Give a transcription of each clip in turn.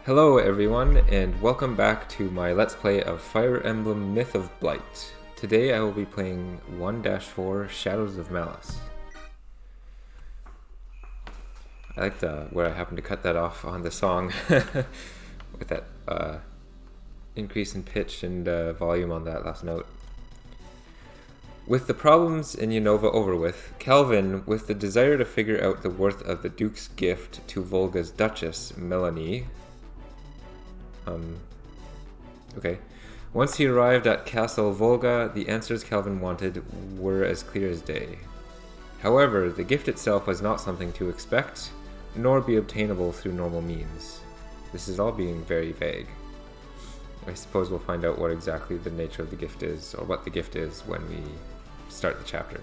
Hello everyone, and welcome back to my Let's Play of Fire Emblem Myth of Blight. Today I will be playing 1-4 Shadows of Malice. I like where I happened to cut that off on the song with that increase in pitch and volume on that last note. With the problems in Unova over with, Calvin, with the desire to figure out the worth of the Duke's gift to Volga's Duchess, Melanie, Once he arrived at Castle Volga, the answers Calvin wanted were as clear as day. However, the gift itself was not something to expect, nor be obtainable through normal means. This is all being very vague. I suppose we'll find out what exactly the nature of the gift is, or what the gift is, when we start the chapter.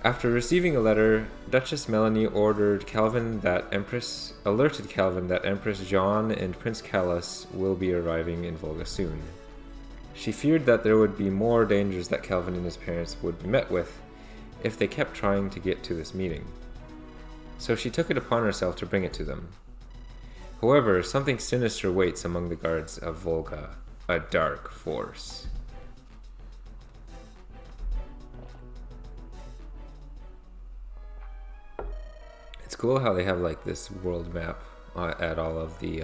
After receiving a letter, Duchess Melanie alerted Calvin that Empress Jean and Prince Calus will be arriving in Volga soon. She feared that there would be more dangers that Calvin and his parents would be met with if they kept trying to get to this meeting. So she took it upon herself to bring it to them. However, something sinister waits among the guards of Volga, a dark force. It's cool how they have like this world map at all of the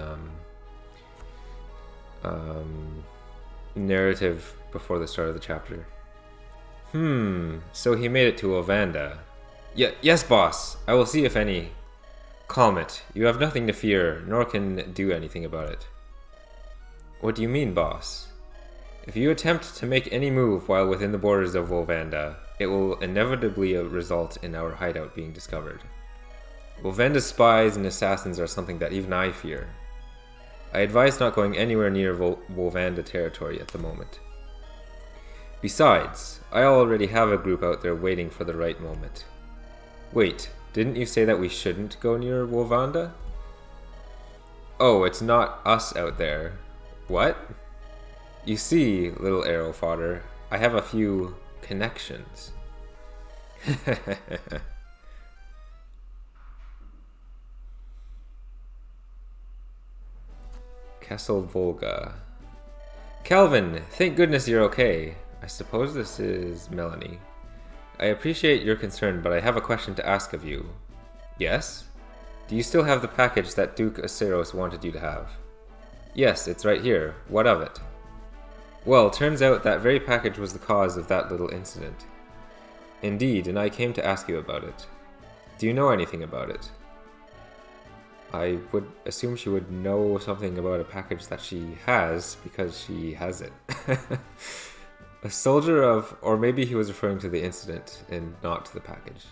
narrative before the start of the chapter. So he made it to Ovanda. Yes, boss. I will see if any. Calm it. You have nothing to fear, nor can do anything about it. What do you mean, boss? If you attempt to make any move while within the borders of Ovanda, it will inevitably result in our hideout being discovered. Volvanda's spies and assassins are something that even I fear. I advise not going anywhere near Volvanda territory at the moment. Besides, I already have a group out there waiting for the right moment. Wait, didn't you say that we shouldn't go near Volvanda? Oh, it's not us out there. What? You see, little arrow fodder, I have a few connections. Castle Volga. Calvin, thank goodness you're okay. I suppose this is Melanie. I appreciate your concern, but I have a question to ask of you. Yes? Do you still have the package that Duke Aceros wanted you to have? Yes, it's right here. What of it? Well, turns out that very package was the cause of that little incident. Indeed, and I came to ask you about it. Do you know anything about it? I would assume she would know something about a package that she has, because she has it. A soldier of... or maybe he was referring to the incident and not to the package.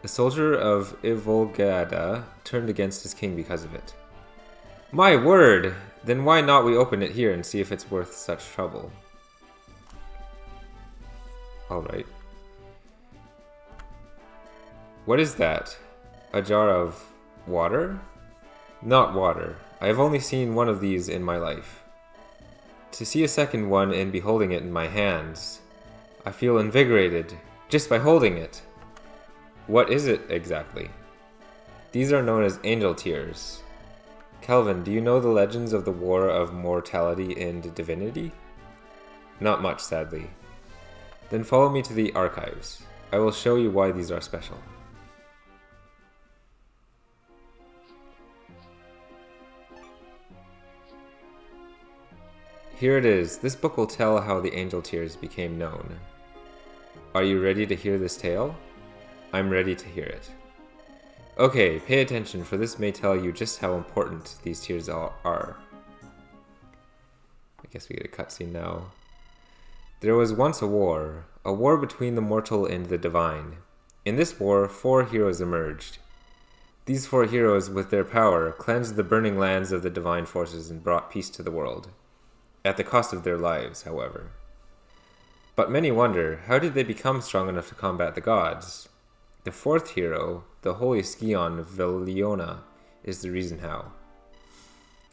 A soldier of Ivolgada turned against his king because of it. My word! Then why not we open it here and see if it's worth such trouble? Alright. What is that? A jar of... water? Not water. I have only seen one of these in my life. To see a second one and be holding it in my hands, I feel invigorated just by holding it. What is it exactly? These are known as angel tears. Calvin, do you know the legends of the War of Mortality and Divinity? Not much, sadly. Then follow me to the archives. I will show you why these are special. Here it is. This book will tell how the angel tears became known. Are you ready to hear this tale? I'm ready to hear it. Okay, pay attention, for this may tell you just how important these tears are. I guess we get a cutscene now. There was once a war between the mortal and the divine. In this war, 4 heroes emerged. These 4 heroes, with their power, cleansed the burning lands of the divine forces and brought peace to the world. At the cost of their lives, however. But many wonder, how did they become strong enough to combat the gods? The 4th hero, the holy Scion Veliona, is the reason how.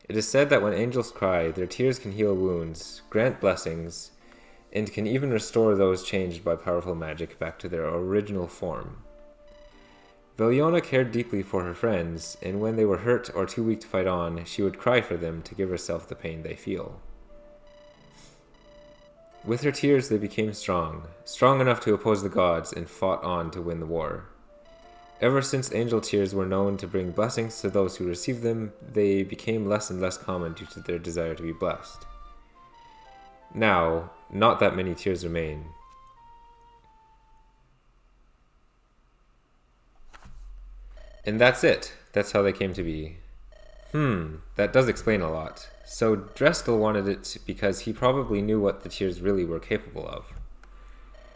It is said that when angels cry, their tears can heal wounds, grant blessings, and can even restore those changed by powerful magic back to their original form. Veliona cared deeply for her friends, and when they were hurt or too weak to fight on, she would cry for them to give herself the pain they feel. With her tears they became strong enough to oppose the gods, and fought on to win the war. Ever since angel tears were known to bring blessings to those who received them, they became less and less common due to their desire to be blessed. Now, not that many tears remain. And that's it. That's how they came to be. That does explain a lot. So Dreskel wanted it because he probably knew what the tears really were capable of.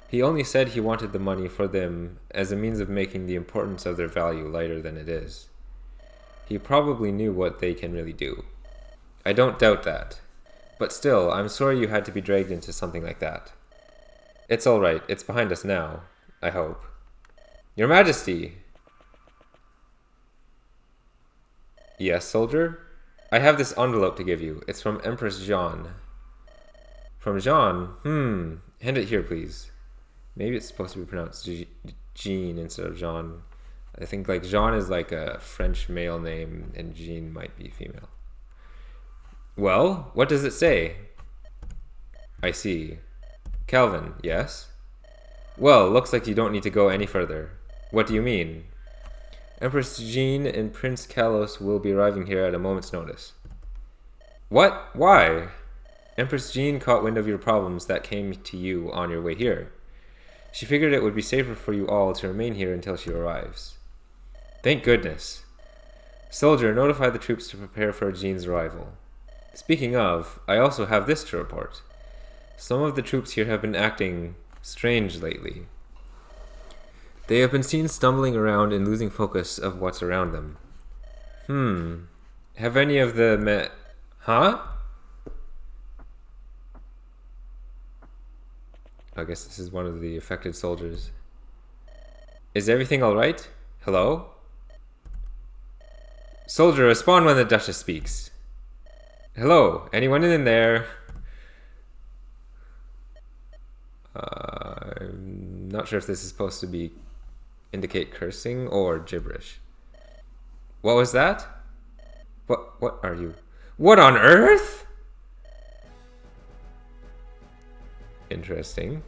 He only said he wanted the money for them as a means of making the importance of their value lighter than it is. He probably knew what they can really do. I don't doubt that. But still, I'm sorry you had to be dragged into something like that. It's alright. It's behind us now. I hope. Your Majesty! Yes, soldier? I have this envelope to give you. It's from Empress Jeanne. From Jeanne? Hand it here, please. Maybe it's supposed to be pronounced Jean instead of Jean. I think like Jean is like a French male name and Jean might be female. Well, what does it say? I see. Calvin, yes? Well, looks like you don't need to go any further. What do you mean? Empress Jean and Prince Kalos will be arriving here at a moment's notice. What? Why? Empress Jean caught wind of your problems that came to you on your way here. She figured it would be safer for you all to remain here until she arrives. Thank goodness. Soldier, notify the troops to prepare for Jean's arrival. Speaking of, I also have this to report. Some of the troops here have been acting strange lately. They have been seen stumbling around and losing focus of what's around them. Have any of the Huh? I guess this is one of the affected soldiers. Is everything alright? Hello? Soldier, respond when the Duchess speaks. Hello? Anyone in there? I'm not sure if this is supposed to indicate cursing or gibberish. What was that? What are you? What on earth? Interesting.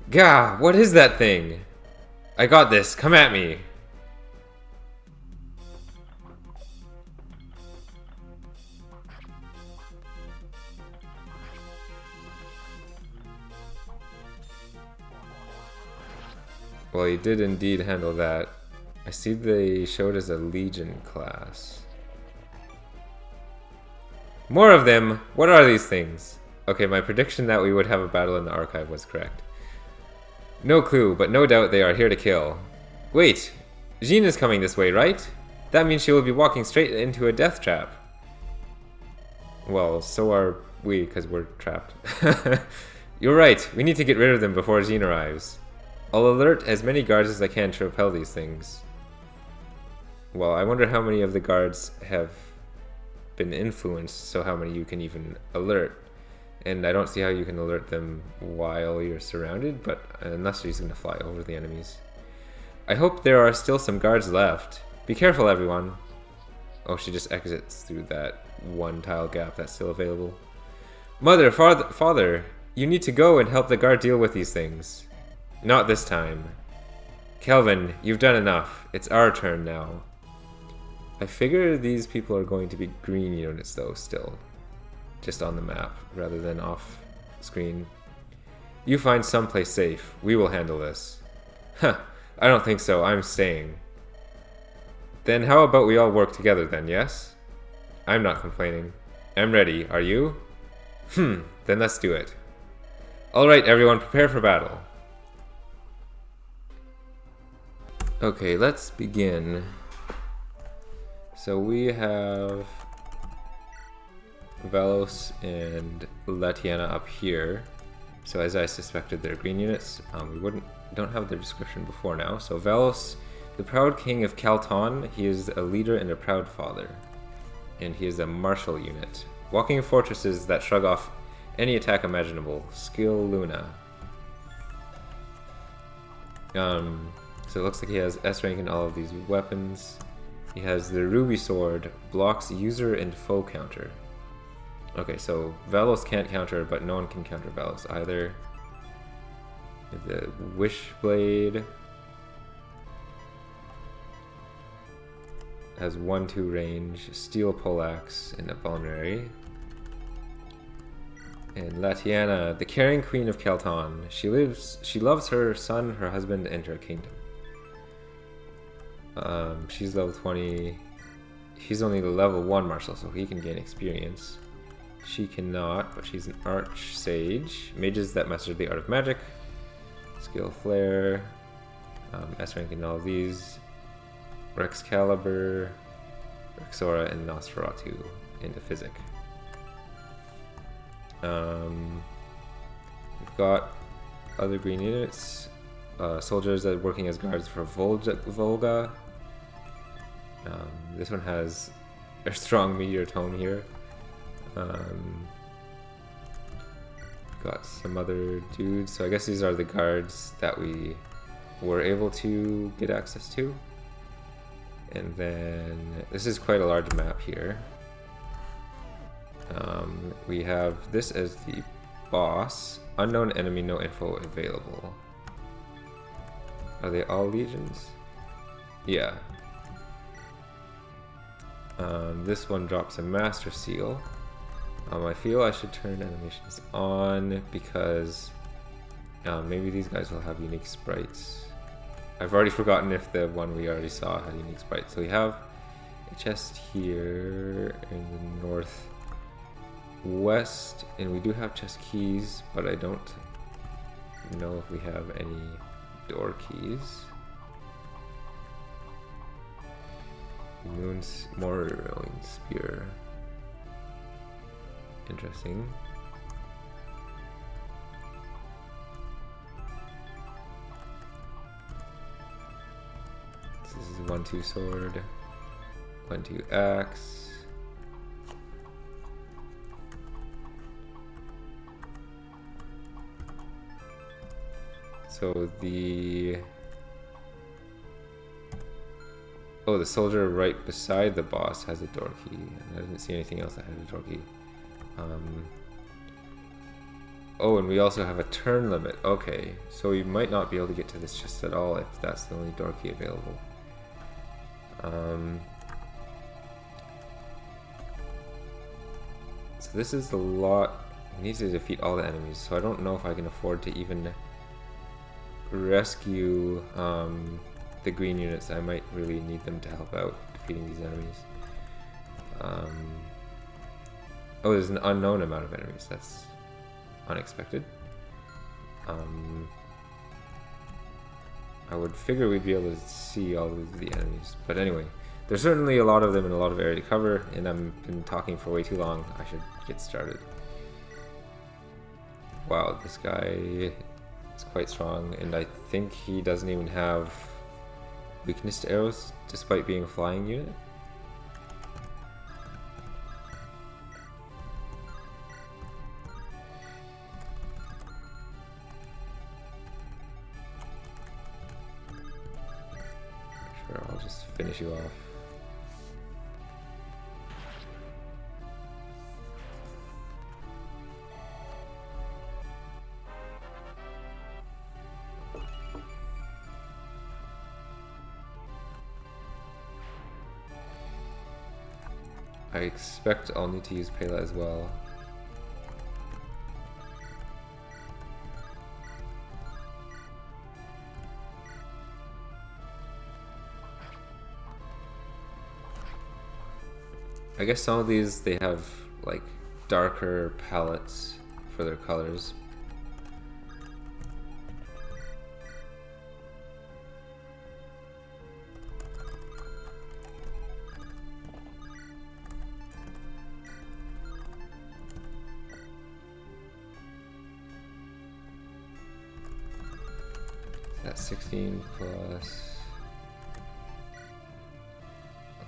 Gah, what is that thing? I got this, come at me. Well, he did indeed handle that. I see they showed as a Legion class. More of them! What are these things? Okay, my prediction that we would have a battle in the archive was correct. No clue, but no doubt they are here to kill. Wait! Jean is coming this way, right? That means she will be walking straight into a death trap. Well, so are we, because we're trapped. You're right, we need to get rid of them before Jean arrives. I'll alert as many guards as I can to repel these things. Well, I wonder how many of the guards have been influenced, so how many you can even alert. And I don't see how you can alert them while you're surrounded, but unless you're going to fly over the enemies. I hope there are still some guards left. Be careful, everyone. Oh, she just exits through that one tile gap that's still available. Mother, father, you need to go and help the guard deal with these things. Not this time. Kelvin, you've done enough. It's our turn now. I figure these people are going to be green units though, still. Just on the map, rather than off screen. You find someplace safe. We will handle this. Huh, I don't think so. I'm staying. Then how about we all work together then, yes? I'm not complaining. I'm ready. Are you? Then let's do it. Alright, everyone, prepare for battle. Okay, let's begin. So we have Velos and Latiana up here. So as I suspected, they're green units. Don't have their description before now. So Velos, the proud king of Kalton, he is a leader and a proud father. And he is a martial unit. Walking fortresses that shrug off any attack imaginable. Skill Luna. So it looks like he has S rank in all of these weapons. He has the Ruby Sword, blocks user and foe counter. Okay, so Velos can't counter, but no one can counter Velos either. The Wishblade has 1-2 range, Steel Poleaxe, and a Vulnerary. And Latiana, the caring queen of Kelton. She loves her son, her husband, and her kingdom. She's level 20. He's only level 1 martial, so he can gain experience. She cannot, but she's an arch sage. Mages that master the art of magic. Skill Flare. S rank in all of these. Excalibur, Rexora, and Nosferatu into Physic. We've got other green units. Soldiers that are working as guards for Volga. This one has a strong meteor tone here. Got some other dudes. So I guess these are the guards that we were able to get access to. And then this is quite a large map here. We have this as the boss. Unknown enemy, no info available. Are they all legions? Yeah. This one drops a master seal. I feel I should turn animations on because maybe these guys will have unique sprites. I've already forgotten if the one we already saw had unique sprites. So we have a chest here in the northwest, and we do have chest keys, but I don't know if we have any door keys. Mortering spear. Interesting. This is 1-2 sword, 1-2 axe. So the soldier right beside the boss has a door key. I didn't see anything else that had a door key. And we also have a turn limit. Okay, so we might not be able to get to this chest at all if that's the only door key available. So this is the lot. We need to defeat all the enemies, so I don't know if I can afford to even rescue the green units. I might really need them to help out defeating these enemies. Oh, there's an unknown amount of enemies. That's unexpected. I would figure we'd be able to see all of the enemies, but anyway, there's certainly a lot of them and a lot of area to cover, and I've been talking for way too long. I should get started. Wow, this guy is quite strong, and I think he doesn't even have weakness to arrows, despite being a flying unit. Sure, I'll just finish you off. I expect I'll need to use Pela as well. I guess some of these, they have like darker palettes for their colors. That's 16 plus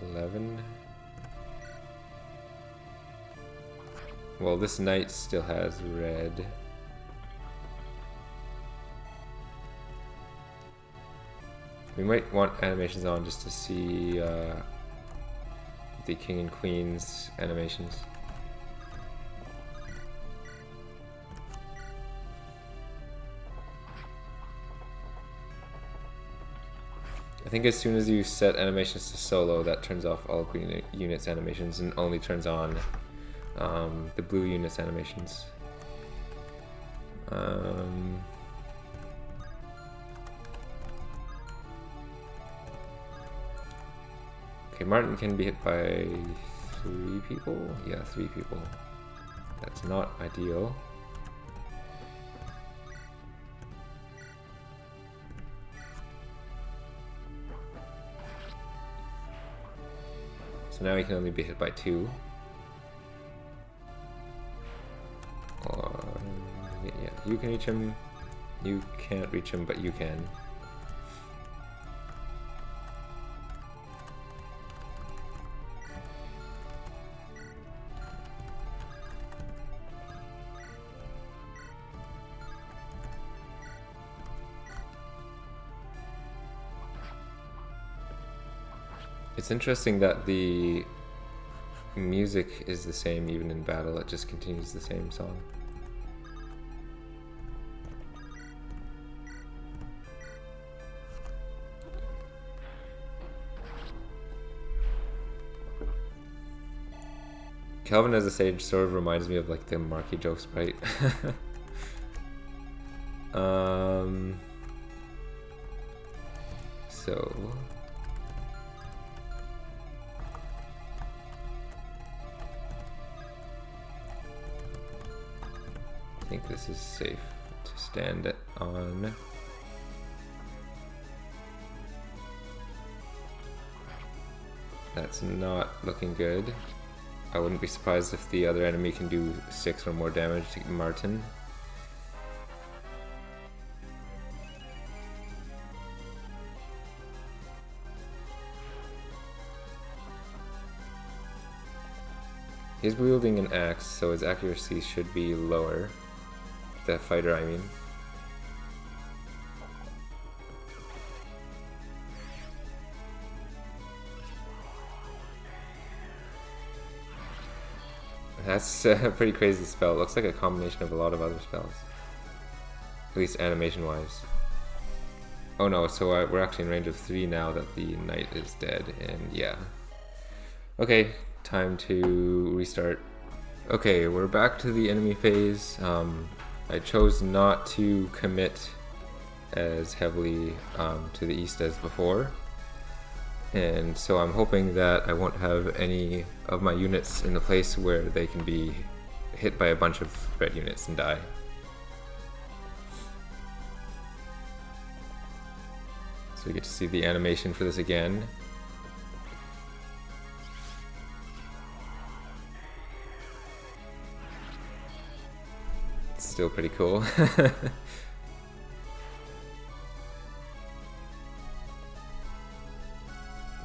11. Well, this knight still has red. We might want animations on just to see the King and Queen's animations. I think as soon as you set animations to solo, that turns off all green units animations and only turns on the blue units animations. Okay, Martin can be hit by 3 people? Yeah, 3 people. That's not ideal. So now he can only be hit by 2. Or, yeah, you can reach him. You can't reach him, but you can. It's interesting that the music is the same even in battle, it just continues the same song. Calvin as a sage sort of reminds me of like the Marky Joe sprite. So I think this is safe to stand on. That's not looking good. I wouldn't be surprised if the other enemy can do 6 or more damage to Martin. He's wielding an axe, so his accuracy should be lower. The fighter, I mean. That's a pretty crazy spell. It looks like a combination of a lot of other spells. At least animation-wise. Oh no, so we're actually in range of 3 now that the knight is dead, and yeah. Okay, time to restart. Okay, we're back to the enemy phase. I chose not to commit as heavily to the east as before. And so I'm hoping that I won't have any of my units in a place where they can be hit by a bunch of red units and die. So we get to see the animation for this again. It's still pretty cool.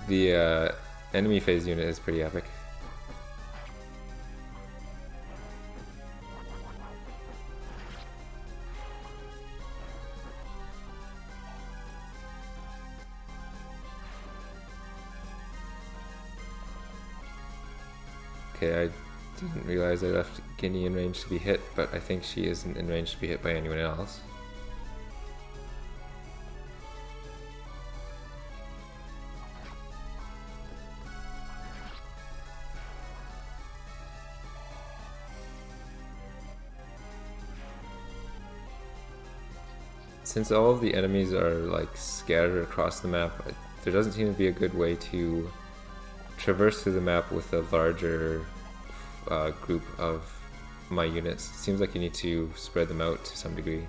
The enemy phase unit is pretty epic. Okay, I didn't realize I left Guinea in range to be hit, but I think she isn't in range to be hit by anyone else. Since all of the enemies are like scattered across the map, there doesn't seem to be a good way to traverse through the map with a larger group of my units. It seems like you need to spread them out to some degree.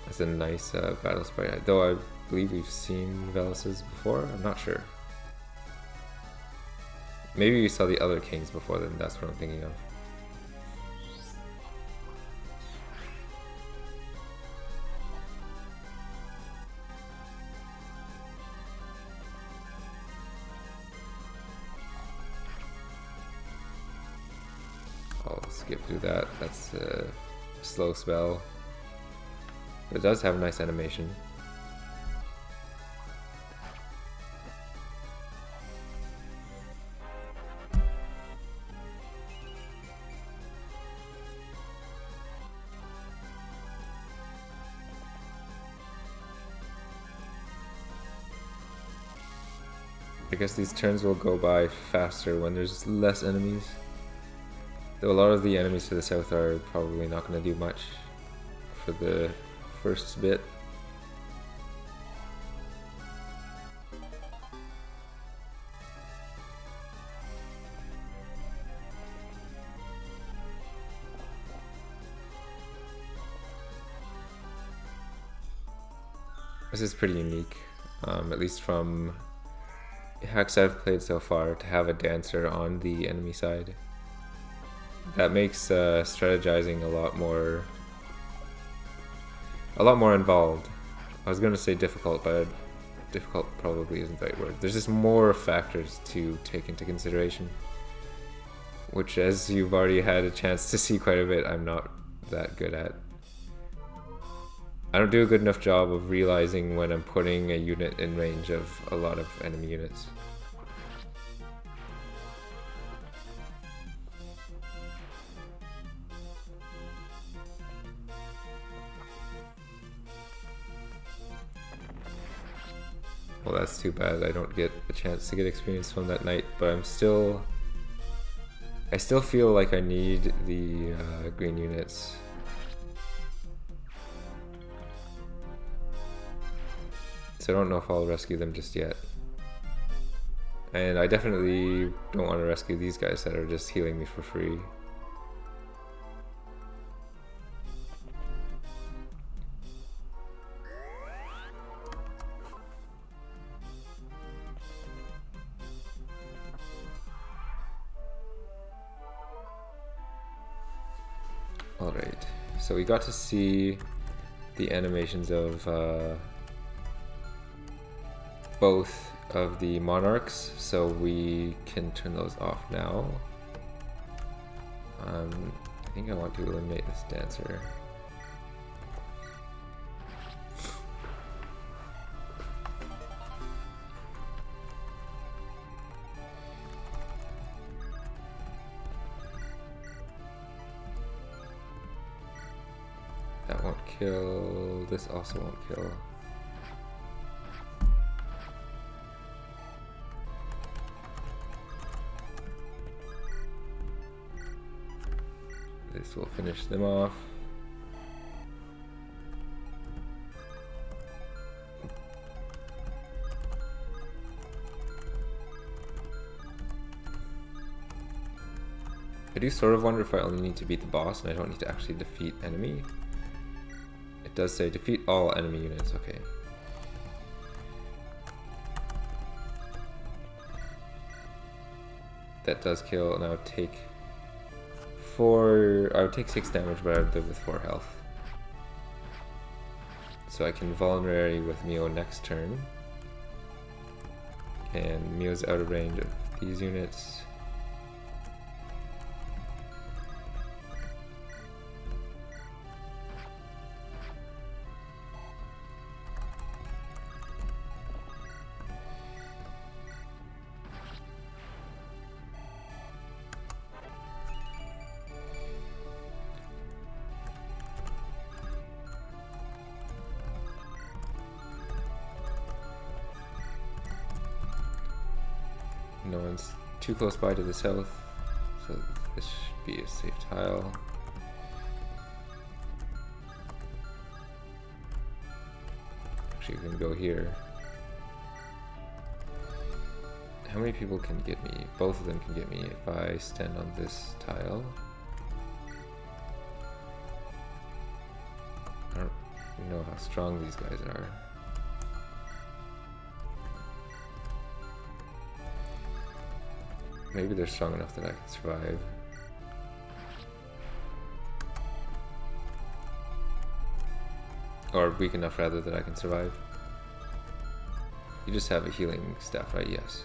That's a nice battle sprite, though I believe we've seen Malice's before, I'm not sure. Maybe we saw the other kings before then, that's what I'm thinking of. I'll skip through that. That's a slow spell. But it does have a nice animation. I guess these turns will go by faster when there's less enemies. Though a lot of the enemies to the south are probably not going to do much for the first bit. This is pretty unique, at least from hacks I've played so far, to have a dancer on the enemy side. That makes strategizing a lot more involved. I was going to say difficult, but difficult probably isn't the right word. There's just more factors to take into consideration, which, as you've already had a chance to see quite a bit, I'm not that good at. I don't do a good enough job of realizing when I'm putting a unit in range of a lot of enemy units. Well, that's too bad. I don't get a chance to get experience from that night, but I still feel like I need the green units. So I don't know if I'll rescue them just yet. And I definitely don't want to rescue these guys that are just healing me for free. Alright, so we got to see the animations of both of the monarchs, so we can turn those off now. I think I want to eliminate this dancer. That won't kill, this also won't kill. This will finish them off. I do sort of wonder if I only need to beat the boss and I don't need to actually defeat enemy. It does say defeat all enemy units, okay. That does kill, and I would take 6 damage, but I would live with 4 health. So I can vulnerary with Mio next turn. And Mio's out of range of these units. No one's too close by to the south, so this should be a safe tile. Actually, we can go here. How many people can get me? Both of them can get me if I stand on this tile. I don't know how strong these guys are. Maybe they're strong enough that I can survive. Or weak enough, rather, that I can survive. You just have a healing staff, right? Yes.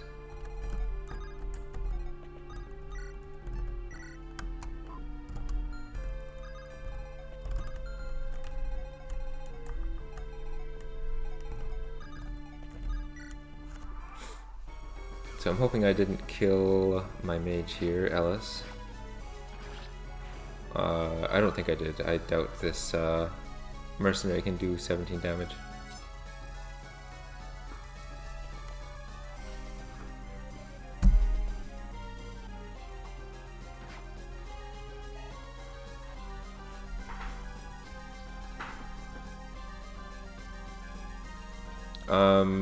So I'm hoping I didn't kill my mage here, Ellis. I don't think I did. I doubt this mercenary can do 17 damage.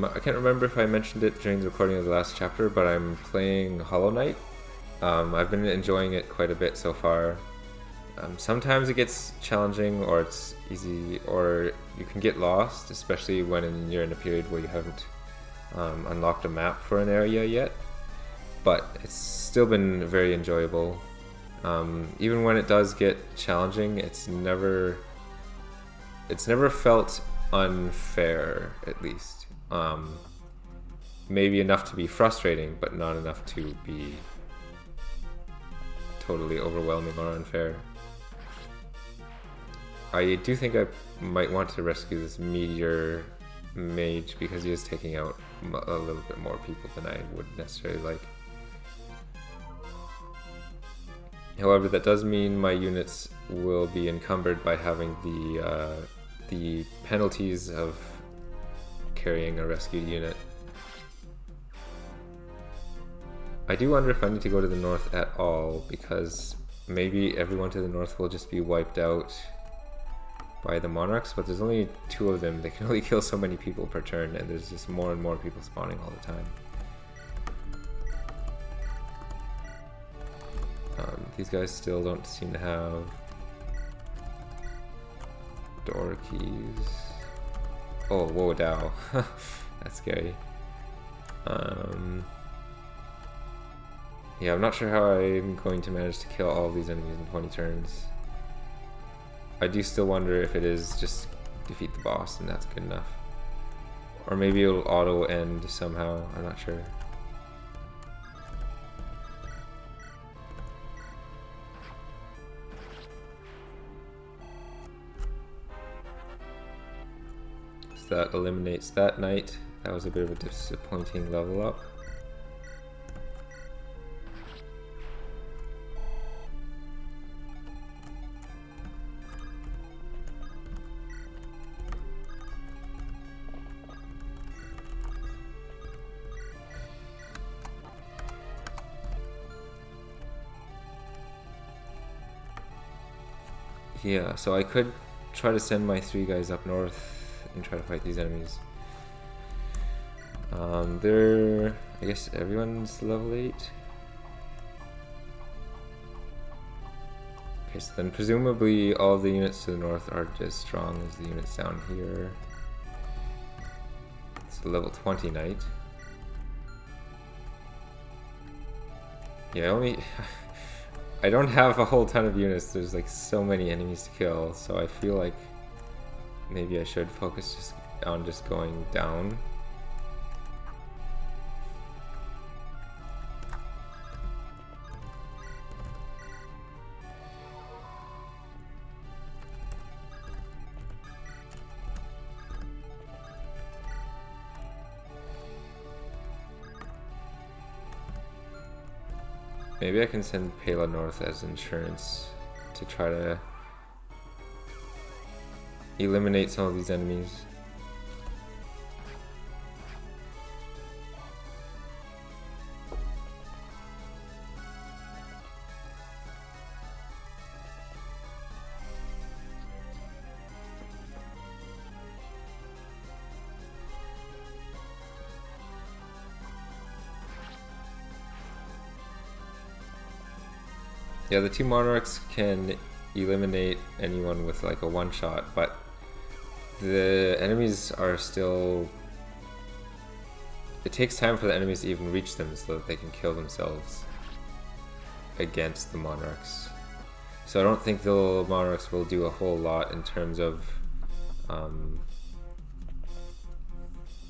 I can't remember if I mentioned it during the recording of the last chapter, but I'm playing Hollow Knight. I've been enjoying it quite a bit so far. Sometimes it gets challenging, or it's easy, or you can get lost, especially when you're in a period where you haven't unlocked a map for an area yet. But it's still been very enjoyable. Even when it does get challenging, it's never felt unfair, at least. Maybe enough to be frustrating, but not enough to be totally overwhelming or unfair. I do think I might want to rescue this meteor mage because he is taking out a little bit more people than I would necessarily like. However, that does mean my units will be encumbered by having the penalties of carrying a rescued unit. I do wonder if I need to go to the north at all, because maybe everyone to the north will just be wiped out by the monarchs, but there's only 2 of them. They can only kill so many people per turn, and there's just more and more people spawning all the time. These guys still don't seem to have door keys. Oh, whoa, Dow. That's scary. Yeah, I'm not sure how I'm going to manage to kill all of these enemies in 20 turns. I do still wonder if it is just defeat the boss and that's good enough. Or maybe it'll auto end somehow, I'm not sure. So that eliminates that knight. That was a bit of a disappointing level up. Yeah, so I could try to send my 3 guys up north and try to fight these enemies. I guess everyone's level 8. Okay, so then presumably all of the units to the north are as strong as the units down here. It's a level 20 knight. Yeah, I don't have a whole ton of units. There's like so many enemies to kill, so I feel like maybe I should focus just on going down. Maybe I can send Pela north as insurance to try to eliminate some of these enemies. Yeah, the 2 monarchs can eliminate anyone with like a one-shot, but the enemies are still... It takes time for the enemies to even reach them so that they can kill themselves against the monarchs. So I don't think the monarchs will do a whole lot in terms of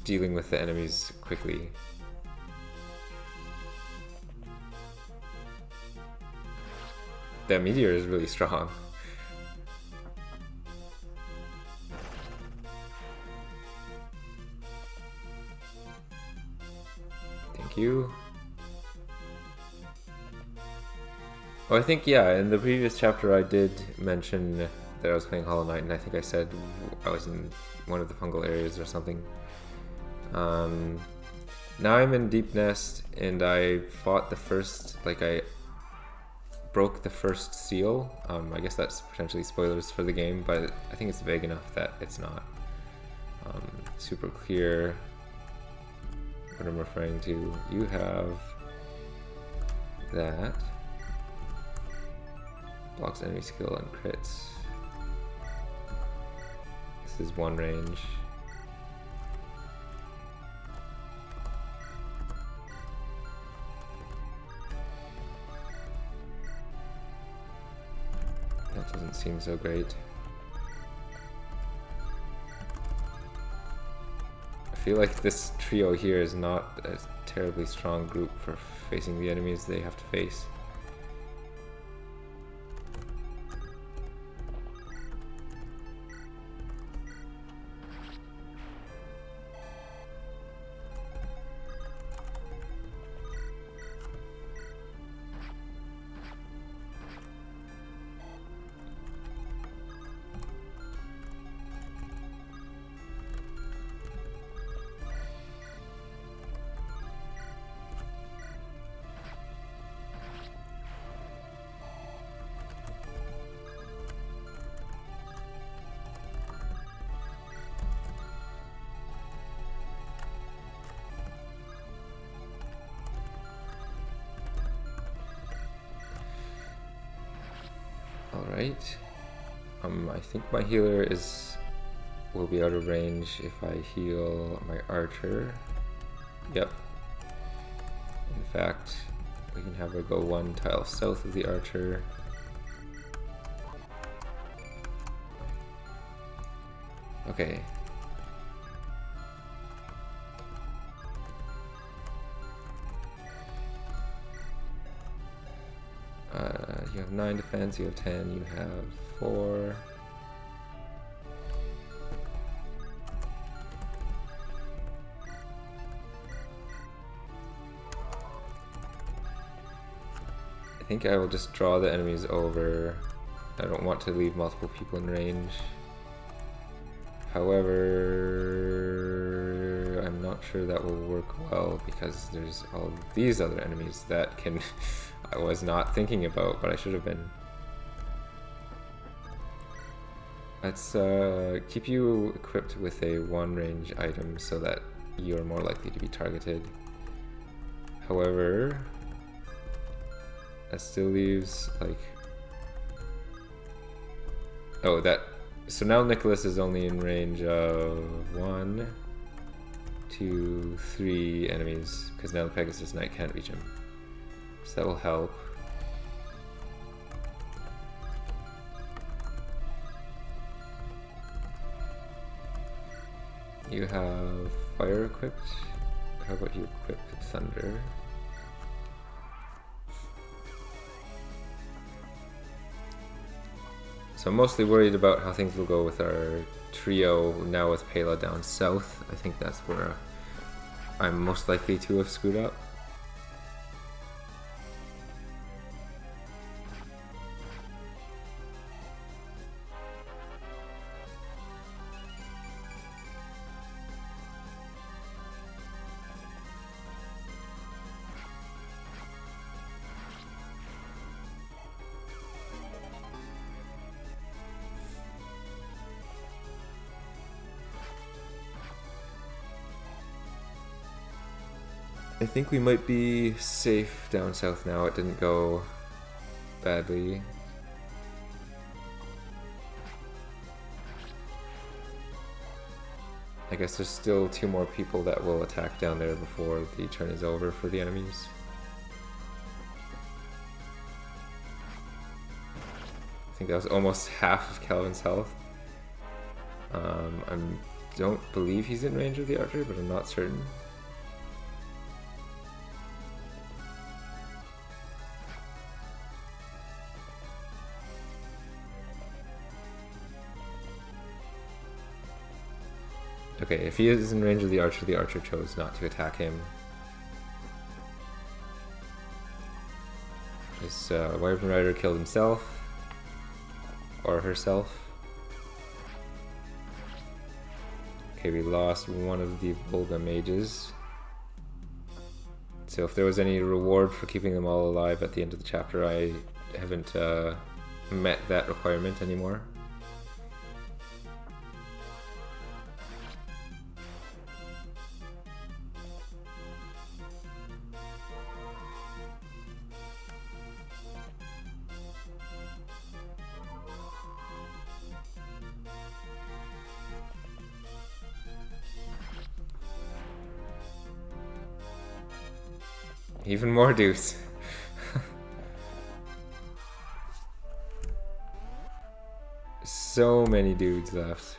dealing with the enemies quickly. That meteor is really strong. Thank you. Oh, I think, yeah, in the previous chapter I did mention that I was playing Hollow Knight, and I think I said I was in one of the fungal areas or something. Now I'm in Deep Nest, and I fought the first, like, I broke the first seal. I guess that's potentially spoilers for the game, but I think it's vague enough that it's not super clear what I'm referring to. You have that. Blocks enemy skill and crits. This is one range. That doesn't seem so great. I feel like this trio here is not a terribly strong group for facing the enemies they have to face. Alright. I think my healer will be out of range if I heal my archer. Yep. In fact, we can have her go one tile south of the archer. Okay. You have 9 defense, you have 10, you have 4. I think I will just draw the enemies over. I don't want to leave multiple people in range. However, I'm not sure that will work well because there's all these other enemies that can I was not thinking about, but I should have been. Let's keep you equipped with a one range item so that you're more likely to be targeted. However, that still leaves like... Oh, that... So now Nicholas is only in range of 1, 2, 3 enemies, because now the Pegasus Knight can't reach him. So that will help. You have fire equipped. How about you equip thunder? So I'm mostly worried about how things will go with our trio now with Pela down south. I think that's where I'm most likely to have screwed up. I think we might be safe down south now. It didn't go badly. I guess there's still 2 more people that will attack down there before the turn is over for the enemies. I think that was almost half of Calvin's health. I don't believe he's in range of the archer, but I'm not certain. Okay, if he is in range of the archer chose not to attack him. I This Wyvern Rider killed himself. Or herself. Okay, we lost one of the Volga mages. So if there was any reward for keeping them all alive at the end of the chapter, I haven't met that requirement anymore. Even more dudes. So many dudes left.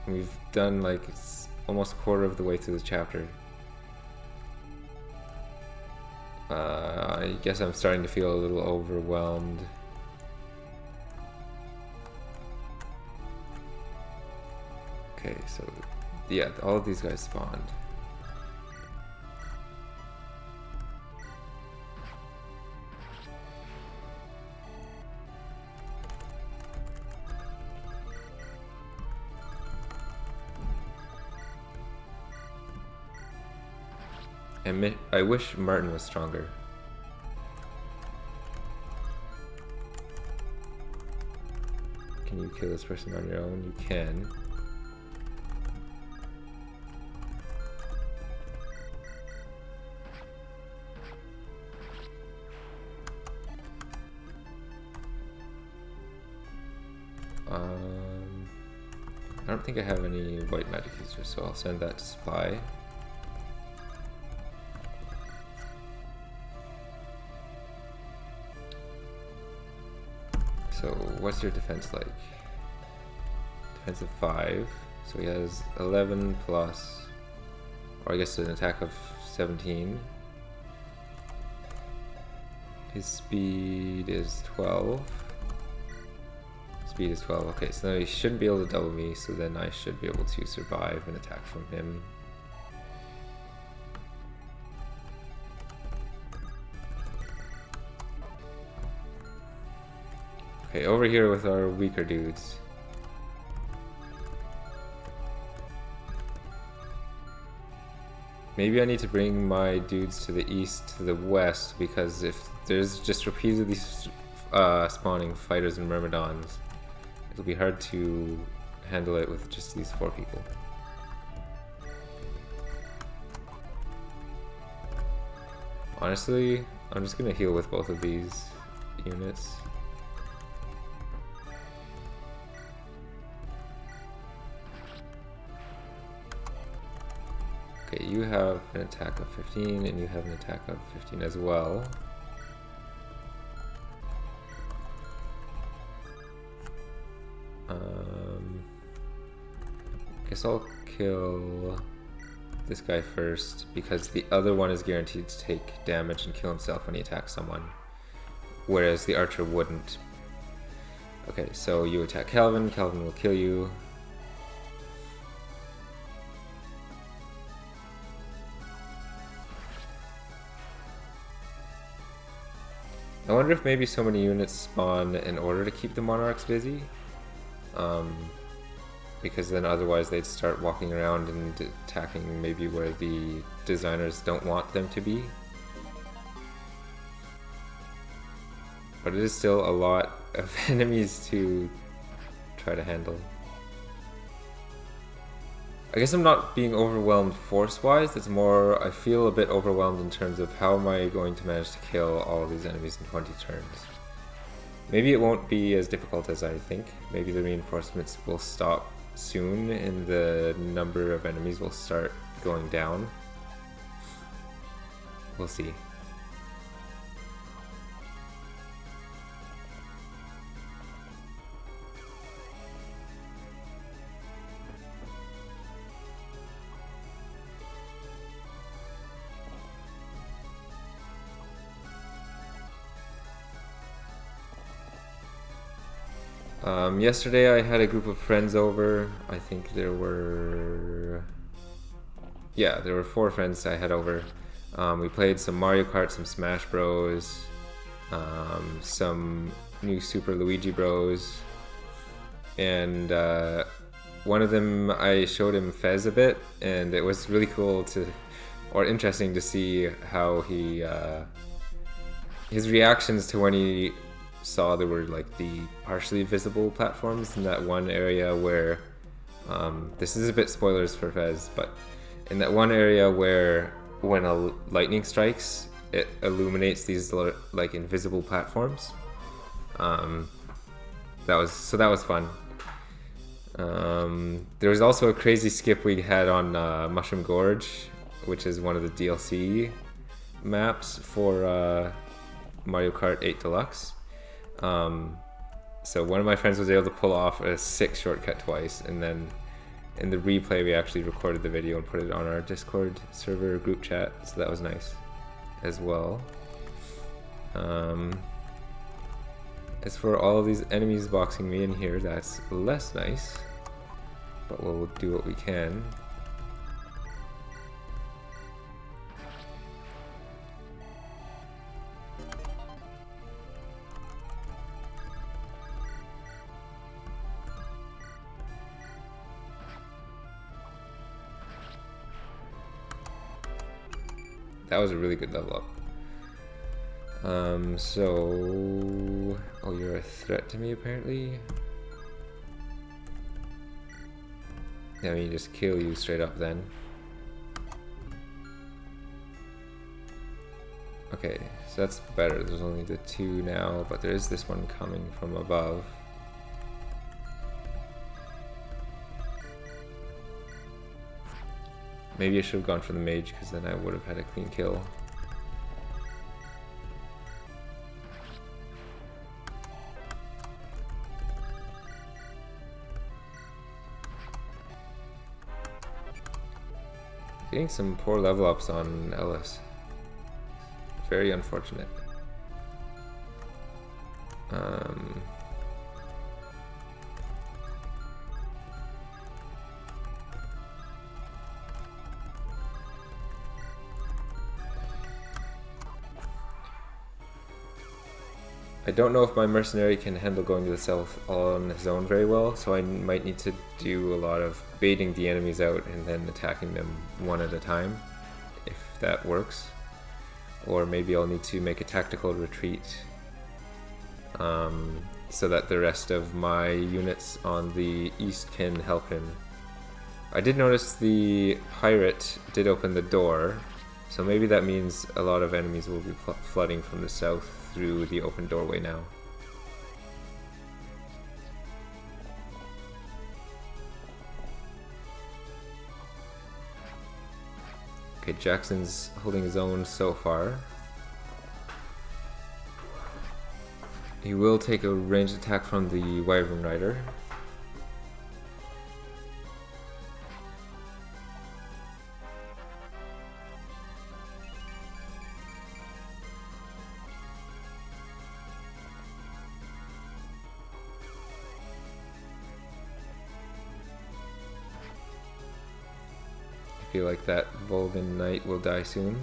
We've done like almost a quarter of the way through the chapter. I guess I'm starting to feel a little overwhelmed. Okay, so yeah, all of these guys spawned. And I wish Martin was stronger. Can you kill this person on your own? You can. I don't think I have any white magic users, so I'll send that to Spy. So what's your defense like? Defense of 5. So he has 11 plus, or I guess an attack of 17. His speed is 12. Speed is 12. Okay, so now he shouldn't be able to double me, so then I should be able to survive an attack from him. Okay, over here with our weaker dudes. Maybe I need to bring my dudes to the east, to the west, because if there's just repeatedly spawning fighters and myrmidons, it'll be hard to handle it with just these 4 people. Honestly, I'm just gonna heal with both of these units. Okay, you have an attack of 15 and you have an attack of 15 as well. Guess I'll kill this guy first because the other one is guaranteed to take damage and kill himself when he attacks someone, whereas the archer wouldn't. Okay, so you attack Calvin, Calvin will kill you. I wonder if maybe so many units spawn in order to keep the monarchs busy. Because then otherwise they'd start walking around and attacking maybe where the designers don't want them to be. But it is still a lot of enemies to try to handle. I guess I'm not being overwhelmed force-wise, it's more I feel a bit overwhelmed in terms of how am I going to manage to kill all of these enemies in 20 turns. Maybe it won't be as difficult as I think. Maybe the reinforcements will stop soon and the number of enemies will start going down. We'll see. Yesterday I had a group of friends over. I think there were 4 friends I had over. We played some Mario Kart, some Smash Bros. some new Super Luigi Bros, and one of them I showed him Fez a bit, and it was really cool or interesting to see how his reactions to when he saw there were like the partially visible platforms in that one area where this is a bit spoilers for Fez, but in that one area where when a lightning strikes, it illuminates these like invisible platforms. That was fun. There was also a crazy skip we had on Mushroom Gorge, which is one of the DLC maps for Mario Kart 8 Deluxe. So one of my friends was able to pull off a sick shortcut twice, and then in the replay we actually recorded the video and put it on our Discord server group chat, so that was nice as well. As for all of these enemies boxing me in here, that's less nice, but we'll do what we can. That was a really good level up. Oh, you're a threat to me apparently? Let me just kill you straight up then. Okay, so that's better. There's only the two now, but there is this one coming from above. Maybe I should have gone for the mage, because then I would have had a clean kill. Getting some poor level ups on Ellis. Very unfortunate. I don't know if my mercenary can handle going to the south on his own very well, so I might need to do a lot of baiting the enemies out and then attacking them one at a time, if that works. Or maybe I'll need to make a tactical retreat so that the rest of my units on the east can help him. I did notice the pirate did open the door, so maybe that means a lot of enemies will be flooding from the south through the open doorway now. Okay, Jackson's holding his own so far. He will take a ranged attack from the Wyvern Rider. I feel like that Volgan Knight will die soon.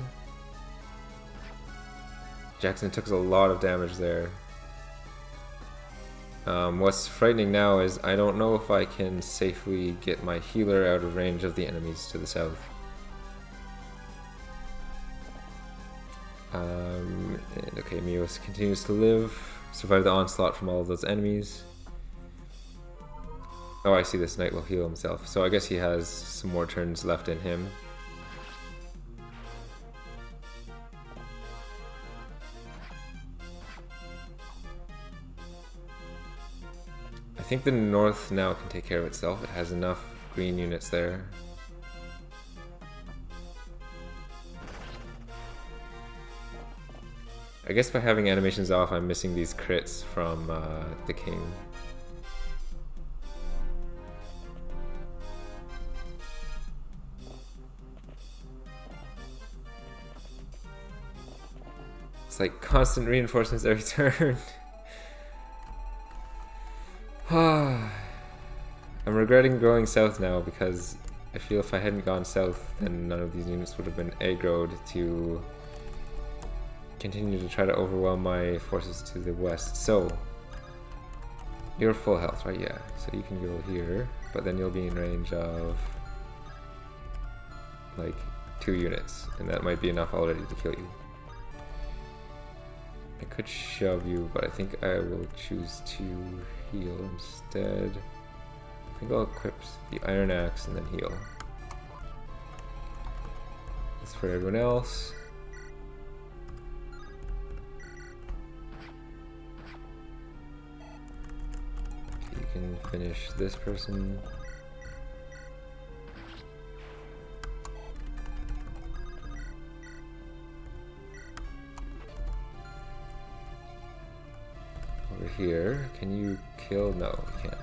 Jackson took a lot of damage there. What's frightening now is I don't know if I can safely get my healer out of range of the enemies to the south. And okay, Mios continues to live, survive the onslaught from all of those enemies. Oh, I see, this knight will heal himself, so I guess he has some more turns left in him. I think the north now can take care of itself. It has enough green units there. I guess by having animations off, I'm missing these crits from the king. It's like constant reinforcements every turn. I'm regretting going south now because I feel if I hadn't gone south, then none of these units would have been aggroed to continue to try to overwhelm my forces to the west. So, you're full health, right? Yeah. So you can go here, but then you'll be in range of like 2 units, and that might be enough already to kill you. I could shove you, but I think I will choose to heal instead. I think I'll equip the Iron Axe and then heal. That's for everyone else. You can finish this person. Over here, can you kill? No, you can't.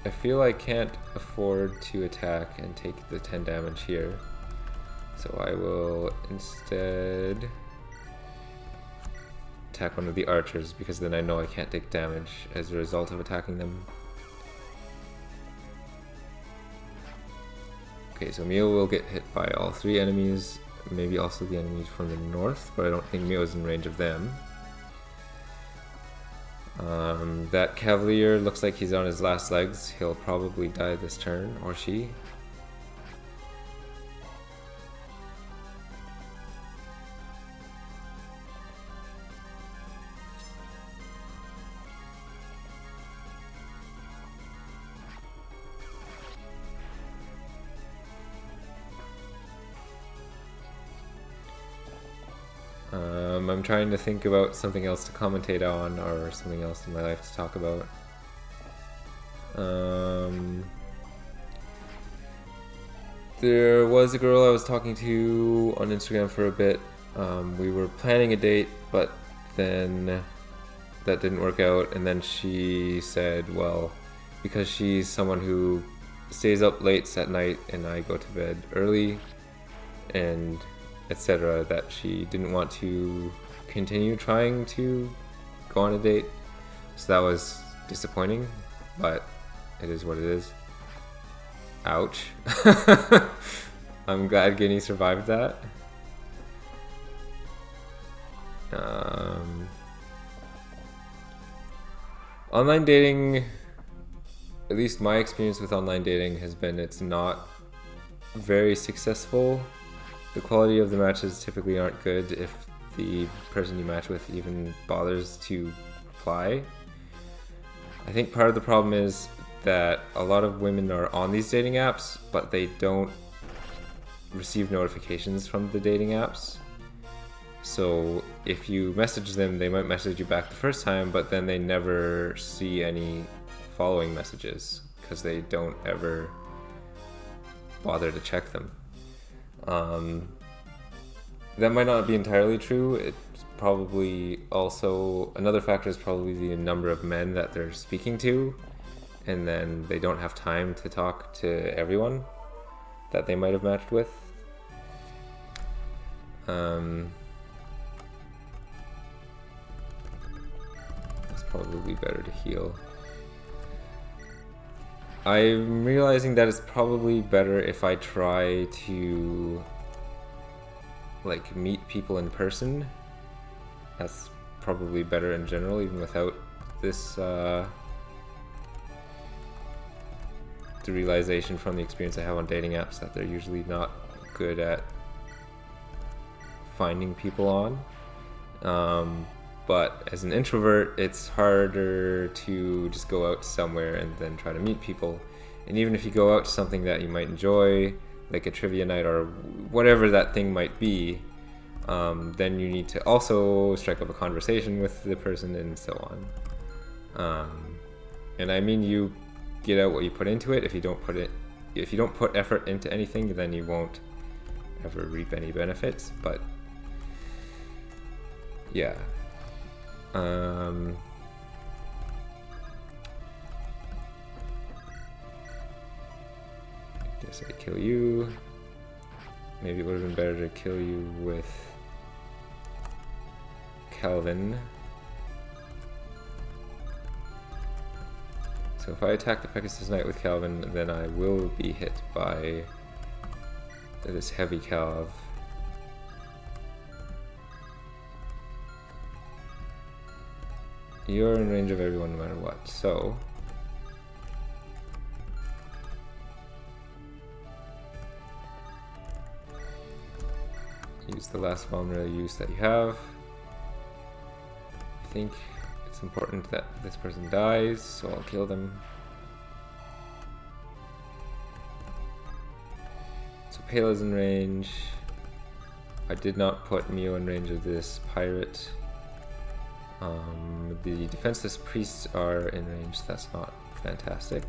I feel I can't afford to attack and take the 10 damage here, so I will instead attack one of the archers, because then I know I can't take damage as a result of attacking them. Okay, so Mio will get hit by all 3 enemies, maybe also the enemies from the north, but I don't think Mio is in range of them. That Cavalier looks like he's on his last legs. He'll probably die this turn, or she. I'm trying to think about something else to commentate on, or something else in my life to talk about. There was a girl I was talking to on Instagram for a bit. We were planning a date, but then that didn't work out, and then she said, well, because she's someone who stays up late at night and I go to bed early, and etc., that she didn't want to continue trying to go on a date. So that was disappointing, but it is what it is. Ouch. I'm glad Guinea survived that. Online dating, at least my experience with online dating has been it's not very successful. The quality of the matches typically aren't good if the person you match with even bothers to reply. I think part of the problem is that a lot of women are on these dating apps, but they don't receive notifications from the dating apps. So if you message them, they might message you back the first time, but then they never see any following messages because they don't ever bother to check them. That might not be entirely true. It's probably also, another factor is probably the number of men that they're speaking to, and then they don't have time to talk to everyone that they might have matched with. It's probably better to heal. I'm realizing that it's probably better if I try to like meet people in person. That's probably better in general, even without this the realization from the experience I have on dating apps that they're usually not good at finding people on. But as an introvert, it's harder to just go out somewhere and then try to meet people. And even if you go out to something that you might enjoy, like a trivia night or whatever that thing might be, then you need to also strike up a conversation with the person and so on. And I mean, you get out what you put into it. If you don't put effort into anything, then you won't ever reap any benefits, but yeah. Guess I kill you. Maybe it would have been better to kill you with Calvin. So if I attack the Pegasus Knight with Calvin, then I will be hit by this heavy Calv. You're in range of everyone no matter what, so use the last vulnerable use that you have. I think it's important that this person dies, so I'll kill them. So Pela's in range. I did not put Mio in range of this pirate. The defenseless priests are in range, so that's not fantastic.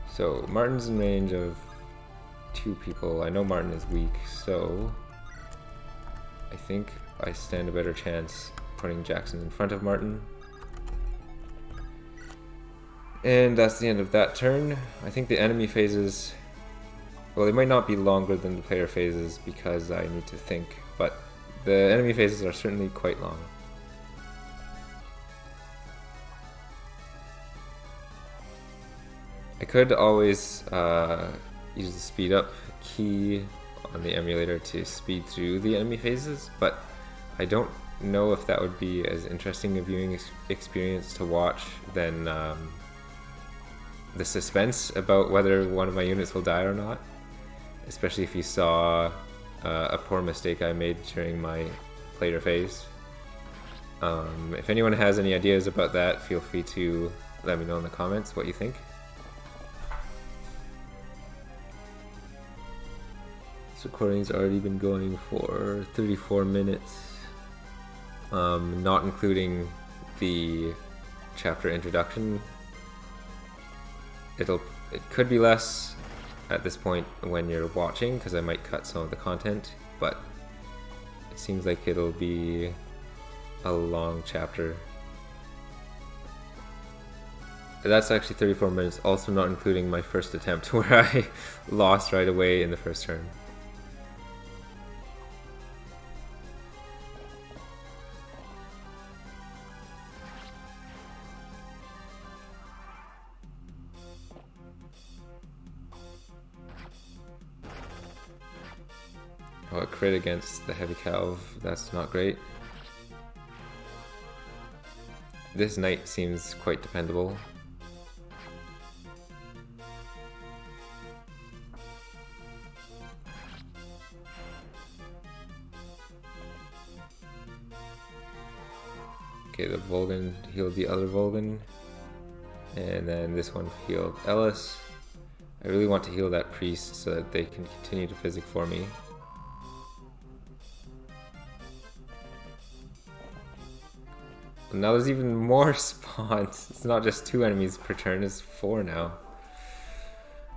So Martin's in range of 2 people. I know Martin is weak, so I think I stand a better chance putting Jackson in front of Martin. And that's the end of that turn. I think the enemy phases, well, they might not be longer than the player phases because I need to think, but the enemy phases are certainly quite long. I could always use the speed up key on the emulator to speed through the enemy phases, but I don't know if that would be as interesting a viewing experience to watch than the suspense about whether one of my units will die or not, especially if you saw a poor mistake I made during my later phase. If anyone has any ideas about that, feel free to let me know in the comments what you think. This recording's already been going for 34 minutes, not including the chapter introduction. It could be less at this point when you're watching, because I might cut some of the content, but it seems like it'll be a long chapter. That's actually 34 minutes, also not including my first attempt where I lost right away in the first turn. Oh, a crit against the heavy calv, that's not great. This knight seems quite dependable. Okay, the Volgan healed the other Volgan, and then this one healed Ellis. I really want to heal that priest so that they can continue to physic for me. Now there's even more spawns. It's not just 2 enemies per turn, it's 4 now.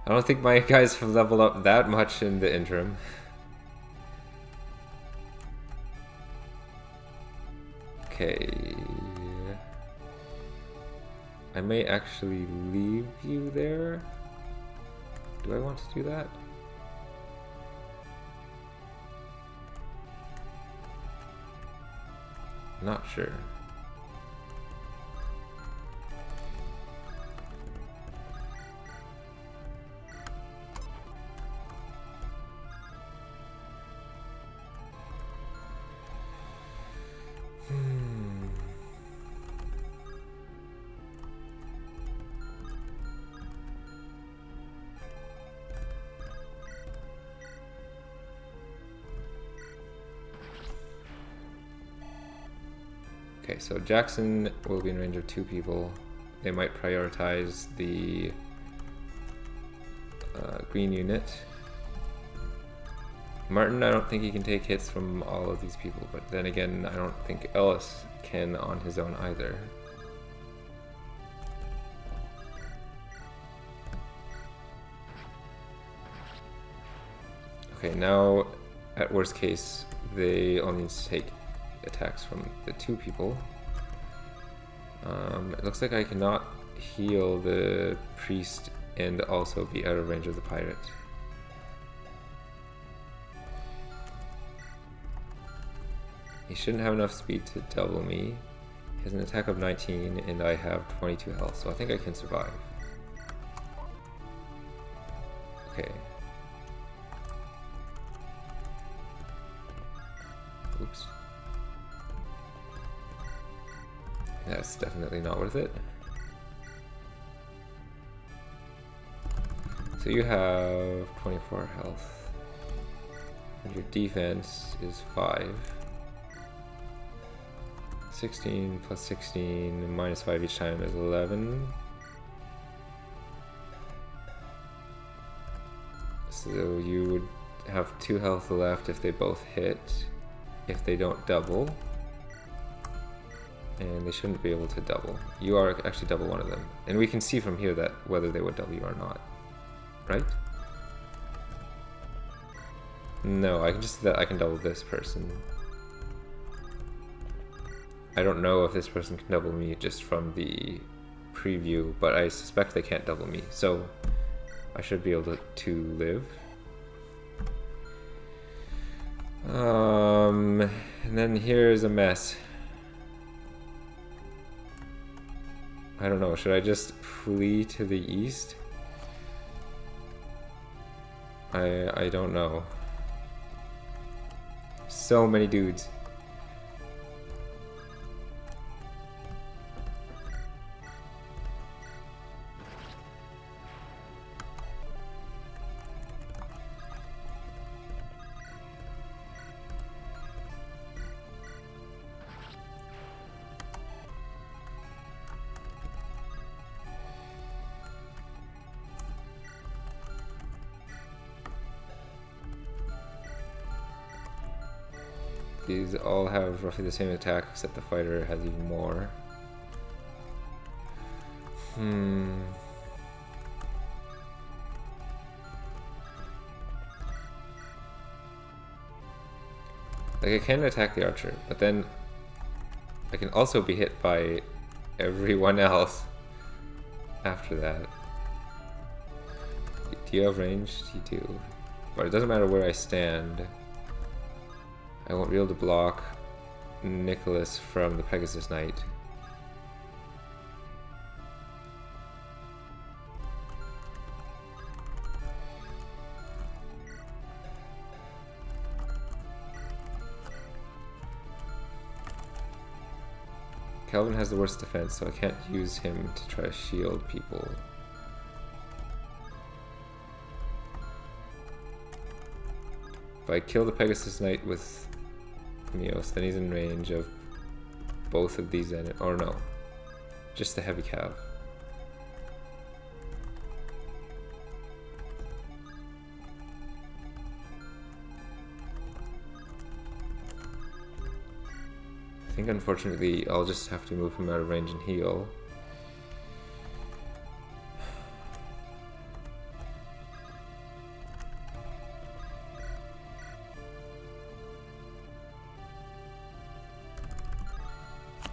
I don't think my guys have leveled up that much in the interim. Okay. I may actually leave you there. Do I want to do that? Not sure. Okay, so Jackson will be in range of 2 people. They might prioritize the green unit. Martin, I don't think he can take hits from all of these people, but then again, I don't think Ellis can on his own either. Okay, now at worst case, they only need to take attacks from the 2 people. It looks like I cannot heal the priest and also be out of range of the pirate. He shouldn't have enough speed to double me. He has an attack of 19 and I have 22 health, so I think I can survive. Okay. Oops. That's definitely not worth it. So you have 24 health. And your defense is 5. 16 plus 16 minus 5 each time is 11. So you would have 2 health left if they both hit, if they don't double. And they shouldn't be able to double. You are actually double one of them. And we can see from here that whether they would double you or not. Right? No, I can just see that I can double this person. I don't know if this person can double me just from the preview, but I suspect they can't double me, so I should be able to live. And then here's a mess. I don't know, should I just flee to the east? I don't know. So many dudes. These all have roughly the same attack, except the fighter has even more. Like, I can attack the archer, but then I can also be hit by everyone else after that. Do you have range? You do. But it doesn't matter where I stand. I won't be able to block Nicholas from the Pegasus Knight. Calvin has the worst defense, so I can't use him to try to shield people. If I kill the Pegasus Knight with Mios, then he's in range of both of these or no, just the heavy cav. I think unfortunately I'll just have to move him out of range and heal.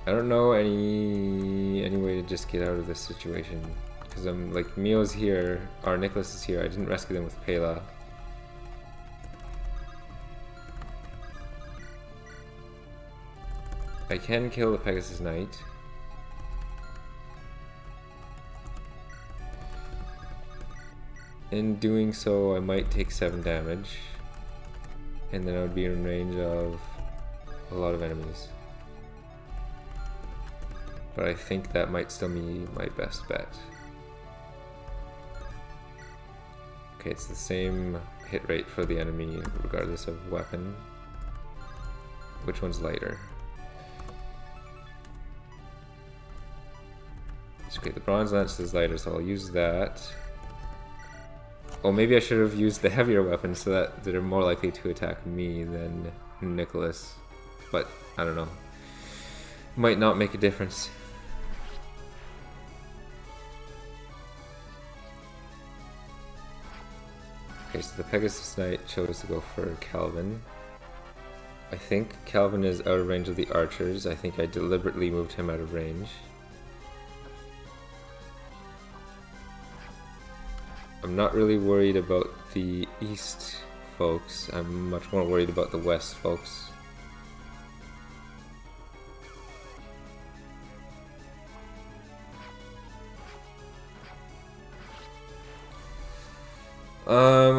I don't know any way to just get out of this situation, because I'm like, Mio's here, or Nicholas is here. I didn't rescue them with Pela. I can kill the Pegasus Knight. In doing so, I might take 7 damage, and then I would be in range of a lot of enemies. But I think that might still be my best bet. Okay, it's the same hit rate for the enemy regardless of weapon. Which one's lighter? Okay, the bronze lance is lighter, so I'll use that. Oh, maybe I should have used the heavier weapons so that they're more likely to attack me than Nicholas. But, I don't know. Might not make a difference. Okay, so the Pegasus Knight chose to go for Calvin. I think Calvin is out of range of the archers. I think I deliberately moved him out of range. I'm not really worried about the east folks. I'm much more worried about the west folks.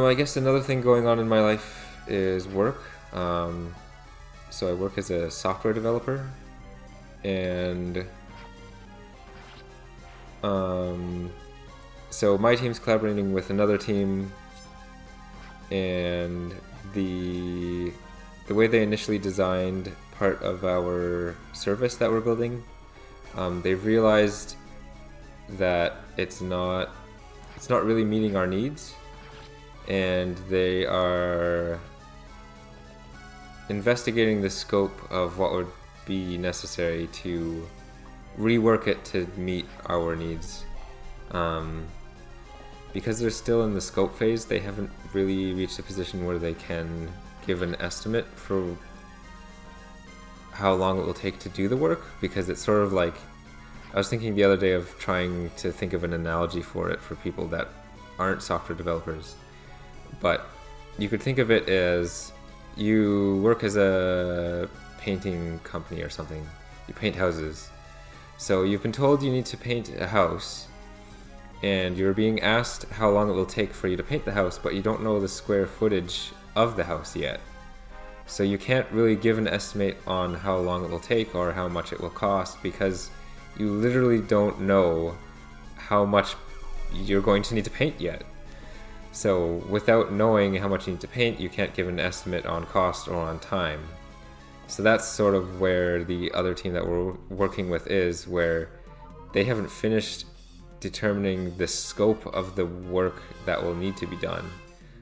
I guess another thing going on in my life is work. So I work as a software developer, and so my team's collaborating with another team, and the way they initially designed part of our service that we're building, they've realized that it's not really meeting our needs, and they are investigating the scope of what would be necessary to rework it to meet our needs. Because they're still in the scope phase, they haven't really reached a position where they can give an estimate for how long it will take to do the work, because it's sort of like, I was thinking the other day of trying to think of an analogy for it for people that aren't software developers. But you could think of it as you work as a painting company or something. You paint houses. So you've been told you need to paint a house, and you're being asked how long it will take for you to paint the house, but you don't know the square footage of the house yet. So you can't really give an estimate on how long it will take or how much it will cost, because you literally don't know how much you're going to need to paint yet. So without knowing how much you need to paint, you can't give an estimate on cost or on time. So that's sort of where the other team that we're working with is, where they haven't finished determining the scope of the work that will need to be done.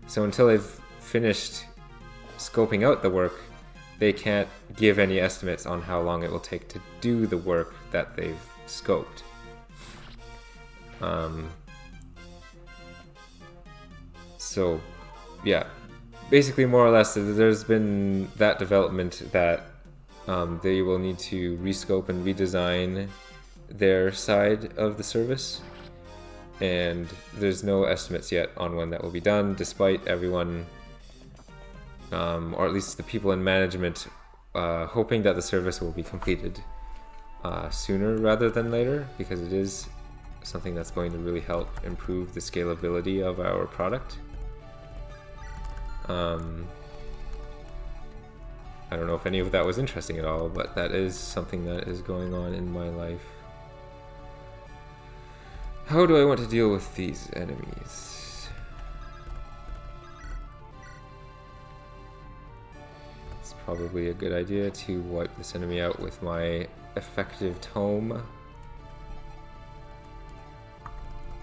So until they've finished scoping out the work, they can't give any estimates on how long it will take to do the work that they've scoped. So, yeah, basically more or less there's been that development that they will need to rescope and redesign their side of the service, and there's no estimates yet on when that will be done, despite everyone, or at least the people in management, hoping that the service will be completed sooner rather than later, because it is something that's going to really help improve the scalability of our product. I don't know if any of that was interesting at all, but that is something that is going on in my life. How do I want to deal with these enemies? It's probably a good idea to wipe this enemy out with my effective tome.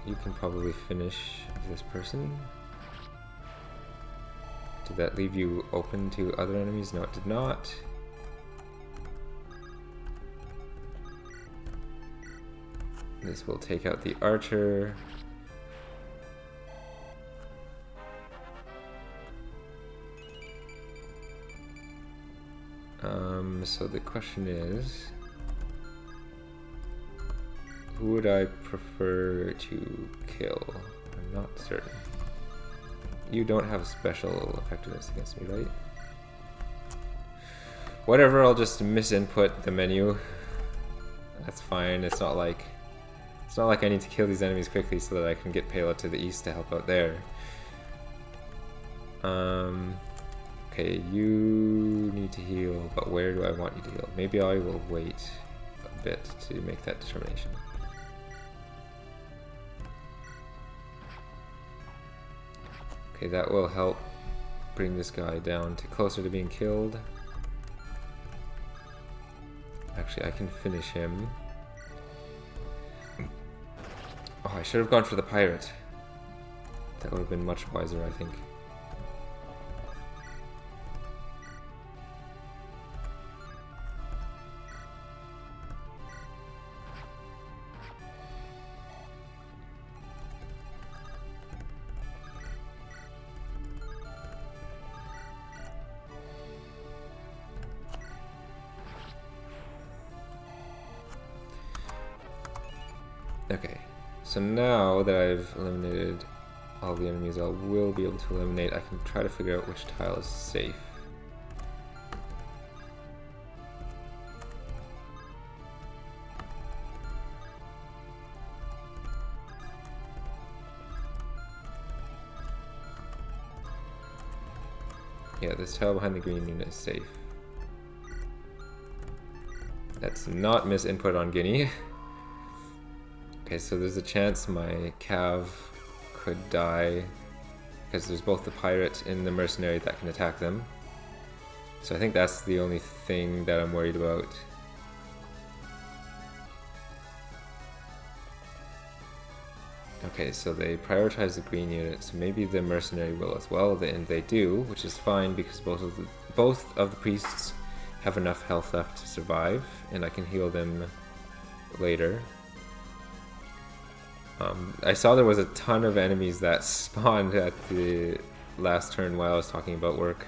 You can probably finish this person. Did that leave you open to other enemies? No, it did not. This will take out the archer. So the question is, who would I prefer to kill? I'm not certain. You don't have special effectiveness against me, right? Whatever, I'll just misinput the menu. That's fine. It's not like I need to kill these enemies quickly so that I can get Pela to the east to help out there. Okay, you need to heal, but where do I want you to heal? Maybe I will wait a bit to make that determination. Okay, that will help bring this guy down to closer to being killed. Actually, I can finish him. Oh, I should have gone for the pirate. That would have been much wiser, I think. Okay, so now that I've eliminated all the enemies I will be able to eliminate, I can try to figure out which tile is safe. Yeah, this tile behind the green unit is safe. That's not misinput on Guinea. Okay, so there's a chance my Cav could die because there's both the pirate and the mercenary that can attack them. So I think that's the only thing that I'm worried about. Okay, so they prioritize the green unit, so maybe the mercenary will as well, and they do, which is fine because both of the priests have enough health left to survive, and I can heal them later. I saw there was a ton of enemies that spawned at the last turn while I was talking about work.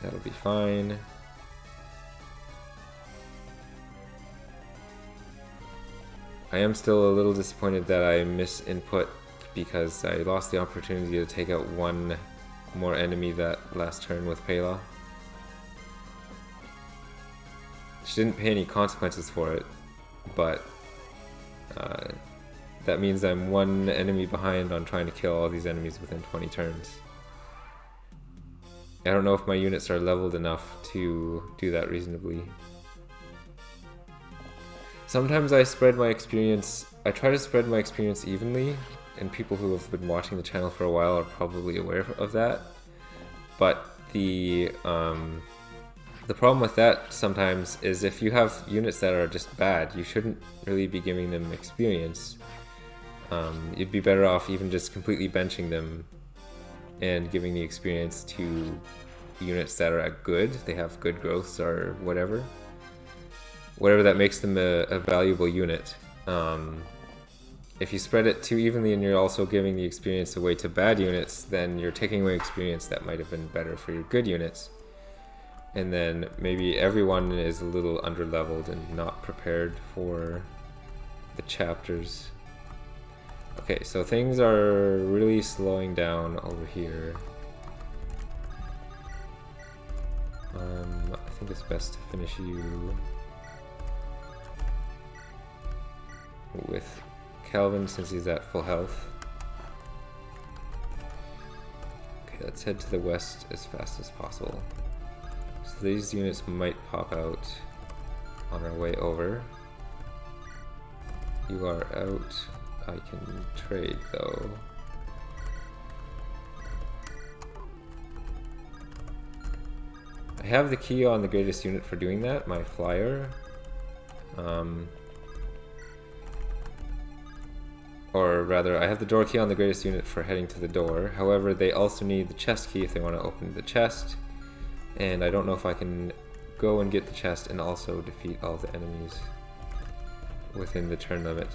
That'll be fine. I am still a little disappointed that I misinput because I lost the opportunity to take out one more enemy that last turn with Pela. She didn't pay any consequences for it, but that means I'm one enemy behind on trying to kill all these enemies within 20 turns. I don't know if my units are leveled enough to do that reasonably. Sometimes I try to spread my experience evenly, and people who have been watching the channel for a while are probably aware of that. But the problem with that sometimes is if you have units that are just bad, you shouldn't really be giving them experience. You'd be better off even just completely benching them and giving the experience to units that are good. They have good growths or whatever that makes them a valuable unit. If you spread it too evenly and you're also giving the experience away to bad units, then you're taking away experience that might have been better for your good units. And then maybe everyone is a little underleveled and not prepared for the chapters. Okay, so things are really slowing down over here. I think it's best to finish you with Calvin since he's at full health. Okay, let's head to the west as fast as possible. So these units might pop out on our way over. You are out. I can trade though. I have the key on the greatest unit for doing that, my flyer. Or rather, I have the door key on the greatest unit for heading to the door. However, they also need the chest key if they want to open the chest. And I don't know if I can go and get the chest and also defeat all the enemies within the turn limit.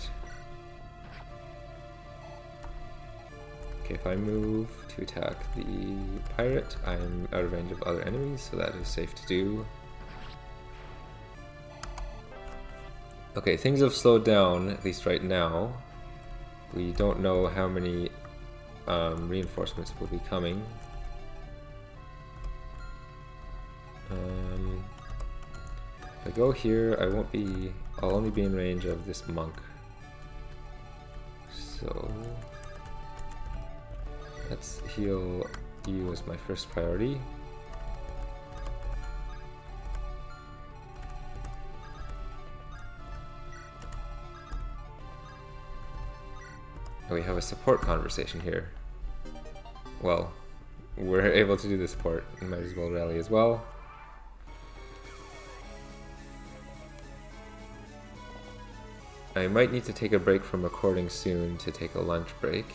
Okay, if I move to attack the pirate, I'm out of range of other enemies, so that is safe to do. Okay, things have slowed down, at least right now. We don't know how many reinforcements will be coming. If I go here, I'll only be in range of this monk. So let's heal you as my first priority. We have a support conversation here. Well, we're able to do the support. We might as well rally as well. I might need to take a break from recording soon to take a lunch break.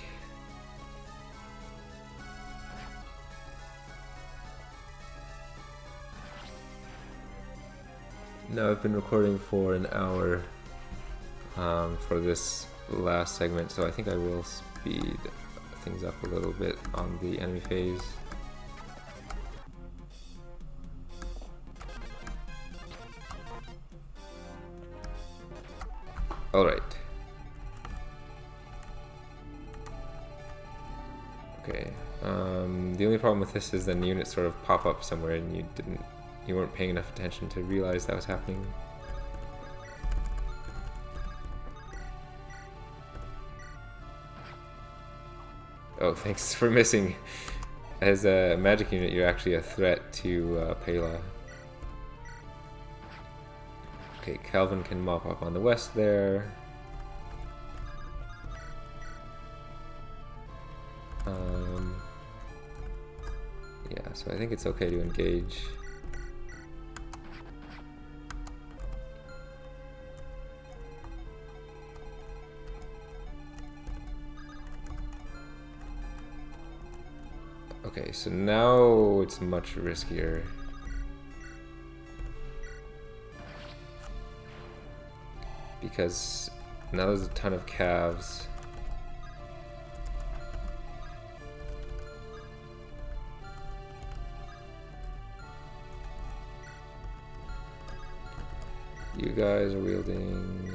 Now I've been recording for an hour for this last segment, so I think I will speed things up a little bit on the enemy phase. Alright. Okay. The only problem with this is then units sort of pop up somewhere and you weren't paying enough attention to realize that was happening. Oh, thanks for missing. As a magic unit, you're actually a threat to Pela. Okay, Calvin can mop up on the west there. Yeah, so I think it's okay to engage. Okay, so now it's much riskier. Because now there's a ton of calves. You guys are wielding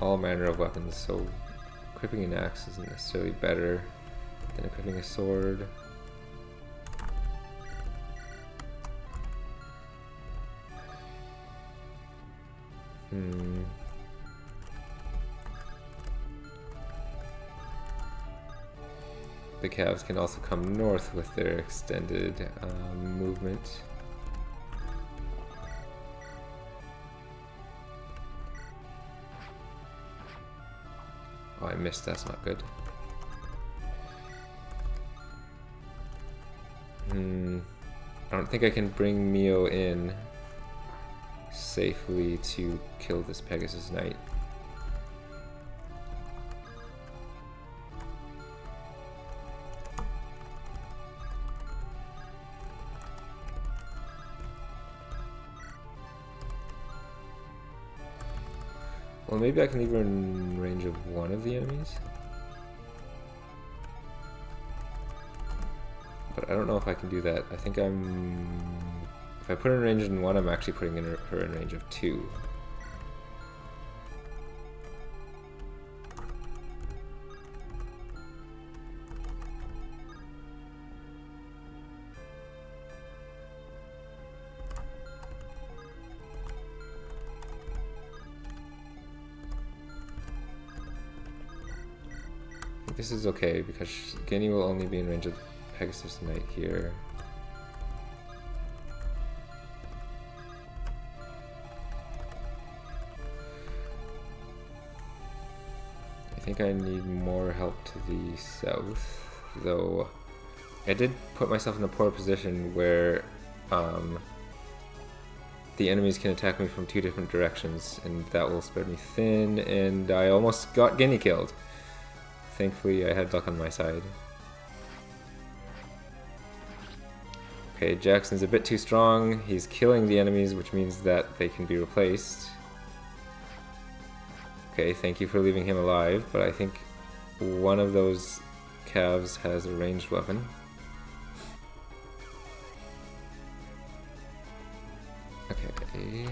all manner of weapons, so equipping an axe isn't necessarily better than equipping a sword. The calves can also come north with their extended movement. Oh, I missed, that's not good. I don't think I can bring Mio in safely to kill this Pegasus Knight. Well, maybe I can leave her in range of one of the enemies. But I don't know if I can do that. I think if I put her in range in one, I'm actually putting her in range of two. This is okay because Guinea will only be in range of Pegasus Knight here. I think I need more help to the south, though I did put myself in a poor position where the enemies can attack me from two different directions, and that will spread me thin, and I almost got Guinea killed. Thankfully, I had luck on my side. Okay, Jackson's a bit too strong. He's killing the enemies, which means that they can be replaced. Okay, thank you for leaving him alive, but I think one of those calves has a ranged weapon. Okay.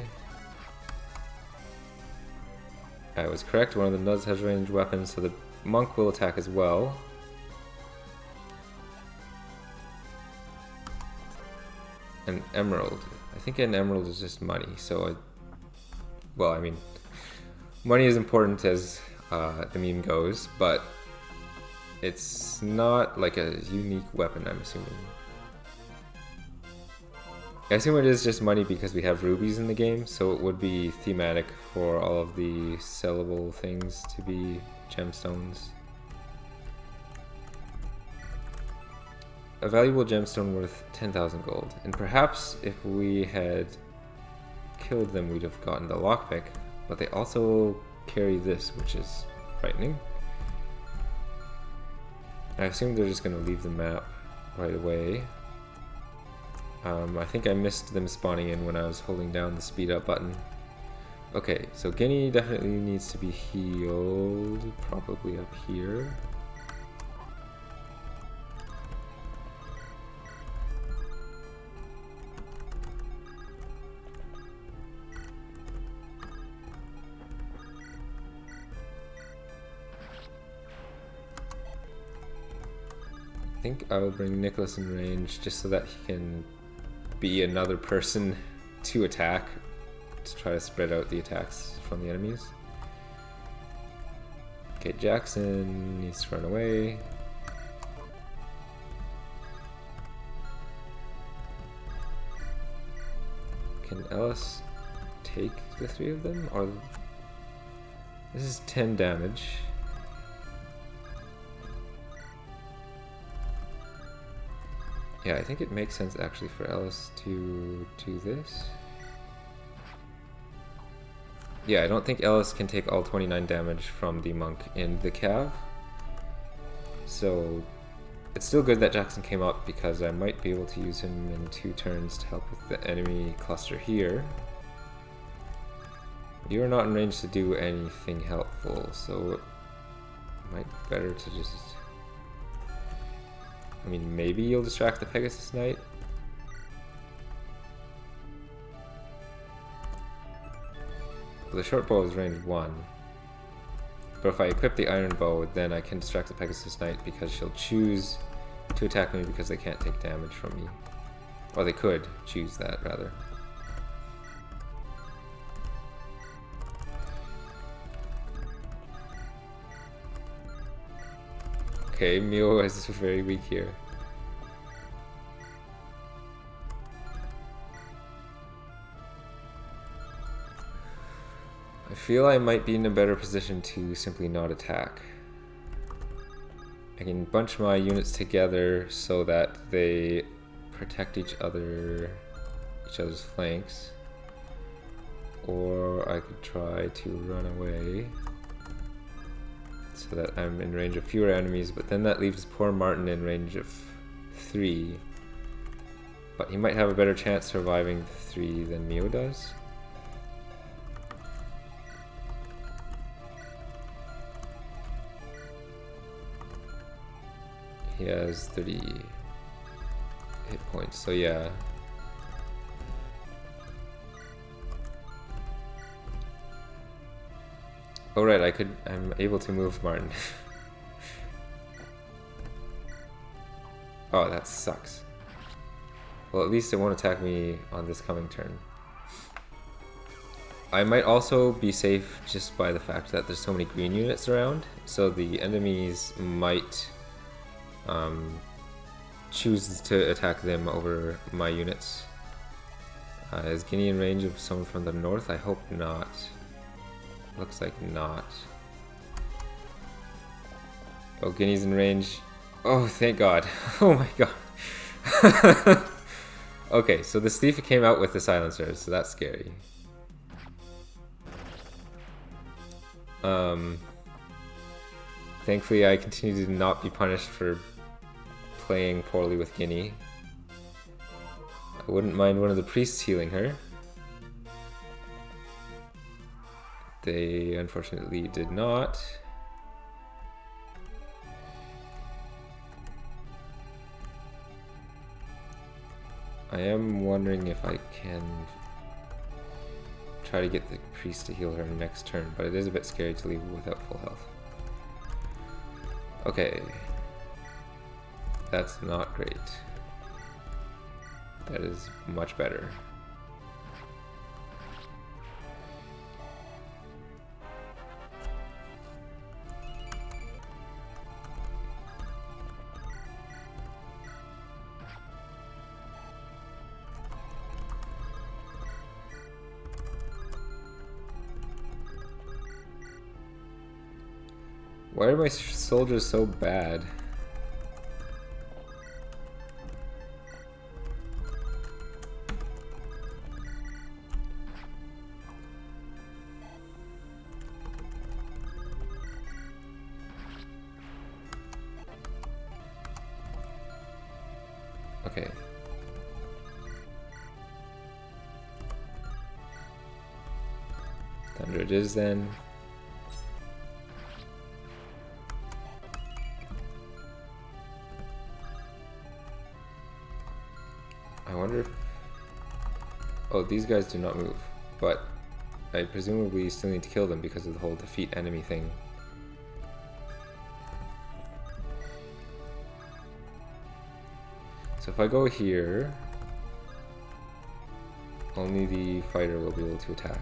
I was correct, one of them does have ranged weapons, so the monk will attack as well. An emerald. I think an emerald is just money, so well, I mean, money is important as the meme goes, but it's not like a unique weapon, I'm assuming. I assume it is just money because we have rubies in the game, so it would be thematic for all of the sellable things to be gemstones. A valuable gemstone worth 10,000 gold, and perhaps if we had killed them we'd have gotten the lockpick, But they also carry this, which is frightening. I assume they're just going to leave the map right away. I think I missed them spawning in when I was holding down the speed up button. Okay, so Guinea definitely needs to be healed, probably up here. I think I will bring Nicholas in range just so that he can be another person to attack, to try to spread out the attacks from the enemies. Okay, Jackson needs to run away. Can Ellis take the 3 of them? Or this is 10 damage. Yeah, I think it makes sense actually for Ellis to do this. Yeah, I don't think Ellis can take all 29 damage from the monk in the cav. So it's still good that Jackson came up because I might be able to use him in 2 turns to help with the enemy cluster here. You're not in range to do anything helpful, so it might be better to just... I mean, maybe you'll distract the Pegasus Knight. The short bow is range 1. But if I equip the iron bow, then I can distract the Pegasus Knight because she'll choose to attack me because they can't take damage from me. Or they could choose that, rather. Okay, Mio is very weak here. I feel I might be in a better position to simply not attack. I can bunch my units together so that they protect each other's flanks. Or I could try to run away so that I'm in range of fewer enemies, but then that leaves poor Martin in range of 3. But he might have a better chance surviving the 3 than Mio does. He has 30 hit points, so yeah. Oh right, I'm able to move Martin. Oh, that sucks. Well, at least it won't attack me on this coming turn. I might also be safe just by the fact that there's so many green units around, so the enemies might choose to attack them over my units. Is Guinea in range of someone from the north? I hope not. Looks like not. Oh, Guinea's in range. Oh, thank God. Oh my God. Okay, so the thief came out with the silencers, so that's scary. Thankfully, I continue to not be punished for playing poorly with Guinea. I wouldn't mind one of the priests healing her. They unfortunately did not. I am wondering if I can try to get the priest to heal her next turn, but it is a bit scary to leave her without full health. Okay. That's not great. That is much better. Why are my soldiers so bad? Okay. Thunder it is then. I wonder if... Oh, these guys do not move, but I presumably still need to kill them because of the whole defeat enemy thing. So if I go here, only the fighter will be able to attack.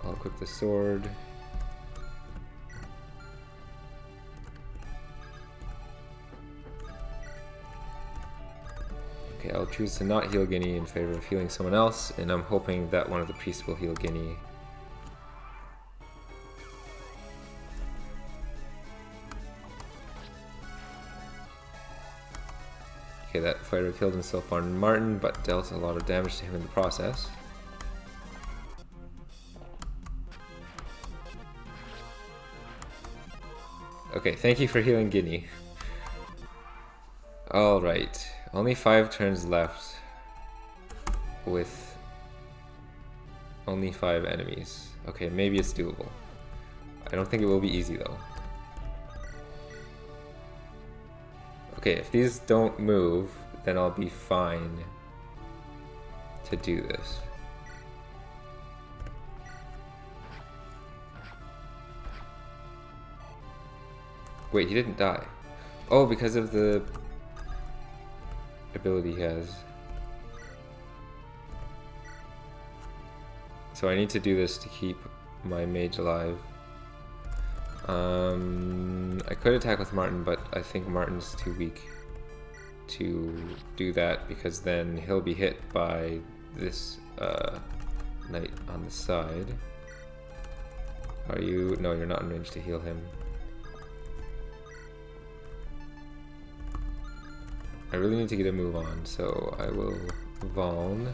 I'll equip the sword. Okay, I'll choose to not heal Guinea in favor of healing someone else, and I'm hoping that one of the priests will heal Guinea. Okay, that fighter killed himself on Martin, but dealt a lot of damage to him in the process. Okay, thank you for healing Guinea. Alright, only 5 turns left with only 5 enemies. Okay, maybe it's doable. I don't think it will be easy though. Okay, if these don't move, then I'll be fine to do this. Wait, he didn't die. Oh, because of the ability he has. So I need to do this to keep my mage alive. I could attack with Martin, but I think Martin's too weak to do that because then he'll be hit by this knight on the side. Are you? No, you're not in range to heal him. I really need to get a move on, so I will Valn.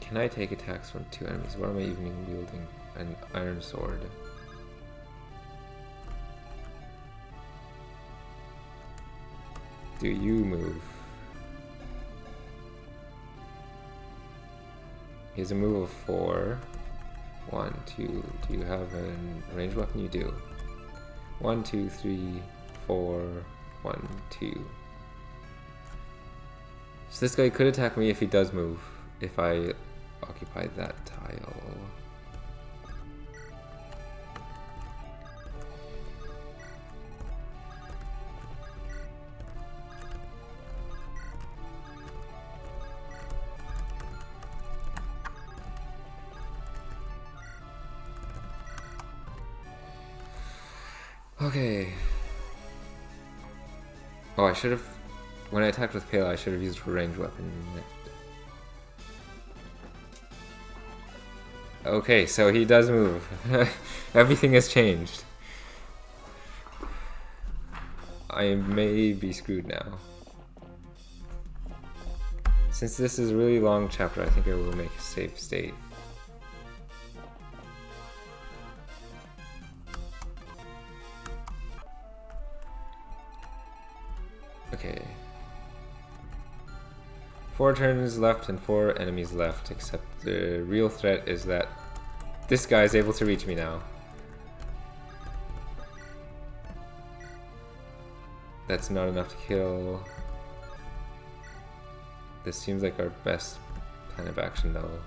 Can I take attacks from 2 enemies? What am I even wielding? An iron sword. Do you move? He has a move of 4. 1, 2. Do you have a ranged weapon? You do. 1, 2, 3, 4. 1, 2. So this guy could attack me if he does move. If I occupy that tile. Okay. Oh, I should have... When I attacked with Pale, I should have used a ranged weapon. Okay, so he does move. Everything has changed. I may be screwed now. Since this is a really long chapter, I think I will make a save state. Okay. 4 turns left and 4 enemies left, except the real threat is that this guy is able to reach me now. That's not enough to kill. This seems like our best plan of action though.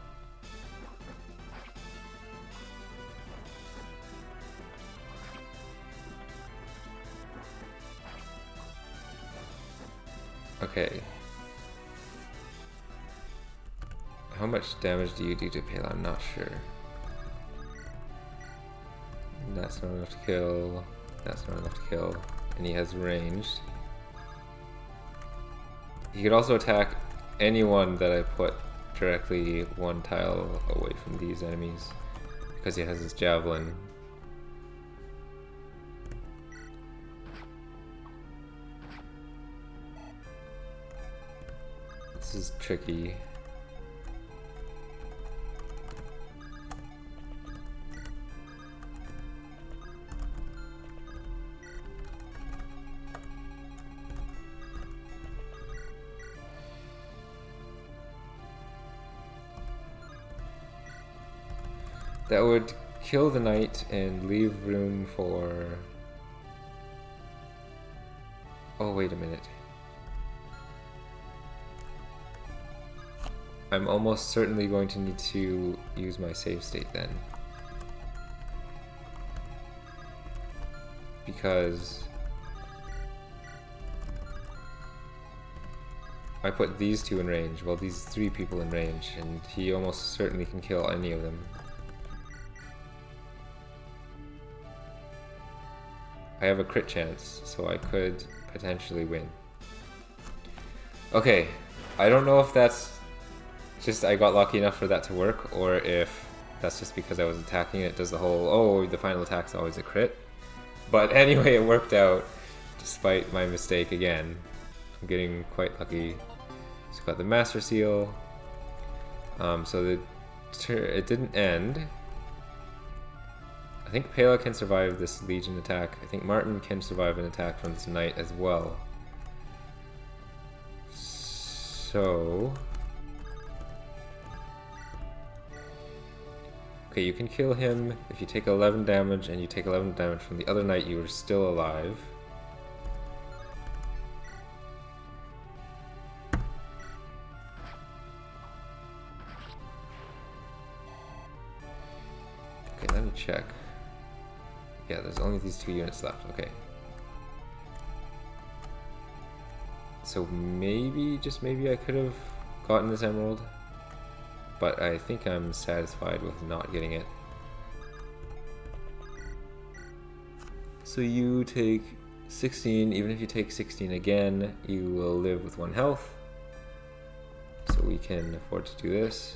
Okay. How much damage do you do to Pale? I'm not sure. That's not enough to kill. That's not enough to kill. And he has ranged. He could also attack anyone that I put directly 1 tile away from these enemies because he has his javelin. This is tricky. That would kill the knight and leave room for... Oh, wait a minute. I'm almost certainly going to need to use my save state then. Because I put these two in range, well, these three people in range, and he almost certainly can kill any of them. I have a crit chance, so I could potentially win. Okay, I don't know if that's just I got lucky enough for that to work, or if that's just because I was attacking it does the whole, oh, the final attack's always a crit. But anyway, it worked out, despite my mistake again. I'm getting quite lucky. Just got the Master Seal. So it didn't end. I think Pela can survive this Legion attack. I think Martin can survive an attack from this Knight as well. So... Okay, you can kill him if you take 11 damage, and you take 11 damage from the other Knight, you are still alive. Okay, let me check. Yeah, there's only these 2 units left, okay. So maybe, just maybe I could have gotten this emerald. But I think I'm satisfied with not getting it. So you take 16, even if you take 16 again, you will live with 1 health. So we can afford to do this.